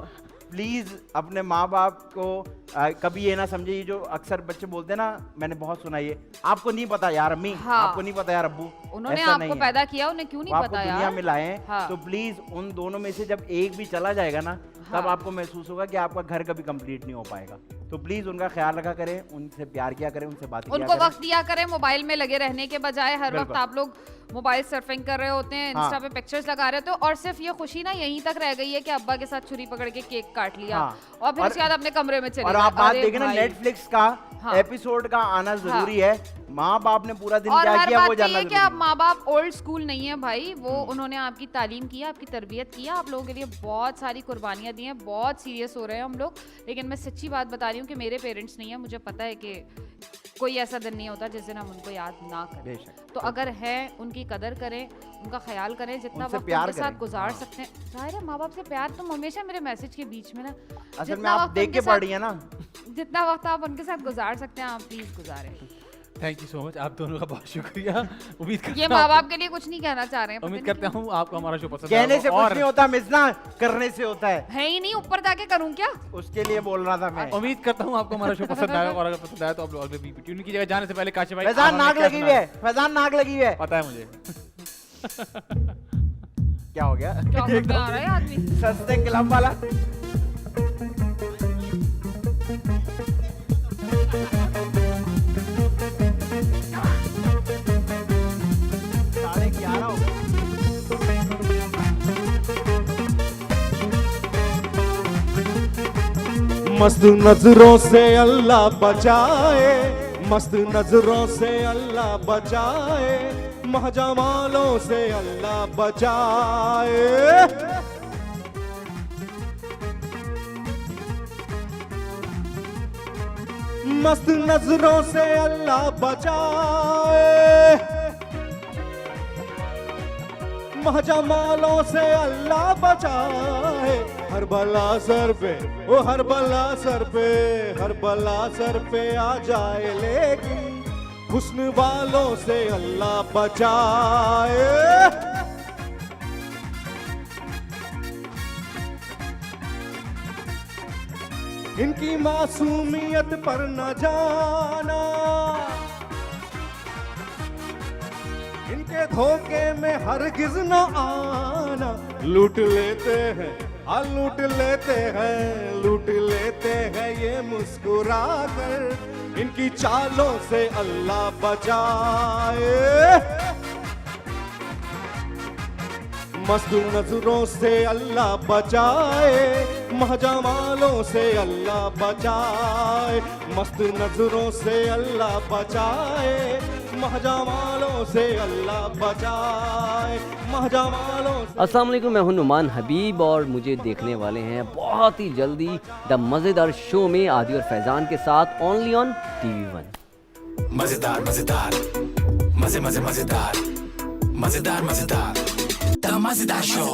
प्लीज अपने माँ बाप को कभी ये ना समझे, ये जो अक्सर बच्चे बोलते हैं ना, मैंने बहुत सुना ये, आपको नहीं पता यार अम्मी, हाँ। आपको नहीं पता यार अब्बू। उन्होंने ऐसा आपको नहीं है। पैदा किया, उन्हें क्यों नहीं वो आपको पता दुनिया यार? में लाए हैं। हाँ। तो प्लीज उन दोनों में से जब एक भी चला जाएगा ना, तब हाँ। आपको महसूस होगा कि आपका घर कभी कंप्लीट नहीं हो पाएगा। तो प्लीज उनका ख्याल रखा करें, उनसे प्यार किया करें, उनसे बात किया उनको करें। वक्त दिया करें, मोबाइल में लगे रहने के बजाय हर वक्त बिल्कुल। आप लोग मोबाइल सर्फिंग कर रहे होते हैं, हाँ। इंस्टा पे पिक्चर्स लगा रहे होते हो, और सिर्फ ये खुशी ना यहीं तक रह गई है कि अब्बा के साथ छुरी पकड़ के केक काट लिया हाँ। और फिर और- उसके बाद अपने कमरे में चले और गए। आप बात अरे देखें ना, भाई। नेटफ्लिक्स का हाँ। एपिसोड का आना जरूरी है। माँ बाप ने पूरा दिन और क्या हर किया वो बात जानना ये है कि जरूरी आप है। माँ बाप ओल्ड स्कूल नहीं है भाई, वो उन्होंने आपकी तालीम की, आपकी तरबियत की, आप लोगों के लिए बहुत सारी कुर्बानियां दी हैं, बहुत सीरियस हो रहे हैं हम लोग। लेकिन मैं सच्ची बात बता रही हूँ कि मेरे पेरेंट्स नहीं है, मुझे पता है कि कोई ऐसा दिन नहीं होता जिस दिन हम उनको याद ना करें। बेशक। तो अगर है, उनकी कदर करें, उनका ख्याल करें, जितना उनसे वक्त प्यार उनके साथ करें। गुजार हाँ। सकते हैं। जाहिर है माँ बाप से प्यार तुम हमेशा मेरे मैसेज के बीच में ना, असल में जितना आप वक्त देख उनके के पढ़ साथ- रही है ना। जितना वक्त आप उनके साथ गुजार सकते हैं, आप प्लीज गुजारें। थैंक यू सो मच, आप दोनों का बहुत शुक्रिया। उम्मीद करता ये हूँ माँ आप- बाप के लिए कुछ नहीं कहना चाह रहे हैं, उम्मीद पता नहीं करता हूँ आपको हमारा शो पसंद कहने आया से होगा। कुछ नहीं होता मिजना, करने से होता है। है ही नहीं, ऊपर जाके करूँ क्या? उसके लिए बोल रहा था मैं। उम्मीद करता हूँ आपको हमारा शो पसंद आया होगा, और अगर पसंद आया तो आप लोग अगले वीक ट्यून कीजिएगा। जाने से पहले काशी भाई, फैजान आप हमें नाक क्या लगी हुई सुना है, फैजान नाक लगी हुई है। पता है मुझे। क्या हो गया? क्या करने आ रहा है आदमी? सस्ते क्लब वाला। साढ़े 11 हो गए। मस्त नजरों से अल्लाह बचाए, मस्त नजरों से अल्लाह बचाए, महजमालों से अल्लाह बचाए। मस्त नजरों से अल्लाह बचाए, महजमालों से अल्लाह बचाए। हर बला सर पे, ओ हर बला सर पे, हर बला सर पे आ जाए, लेकिन हुस्न वालों से अल्लाह बचाए। इनकी मासूमियत पर न जाना, इनके धोखे में हरगिज न आना। लूट लेते हैं, लूट लेते हैं, लूट लेते हैं ये मुस्कुरा कर। इनकी चालों से अल्लाह बचाए। मस्त नजरों से अल्लाह बचाए, महजमालों से अल्लाह बचाए। मस्त नजरों से अल्लाह बचाए, महजमालों से अल्लाह बचाए, महजमालों से। अस्सलाम वालेकुम, मैं हूं नुमान हबीब और मुझे देखने वाले हैं बहुत ही जल्दी द मज़ेदार शो में आदि और फैज़ान के साथ, ओनली ऑन TV1। मजेदार मजेदार मजे मजे मजेदार मजेदार मजेदार द मजेदार शो।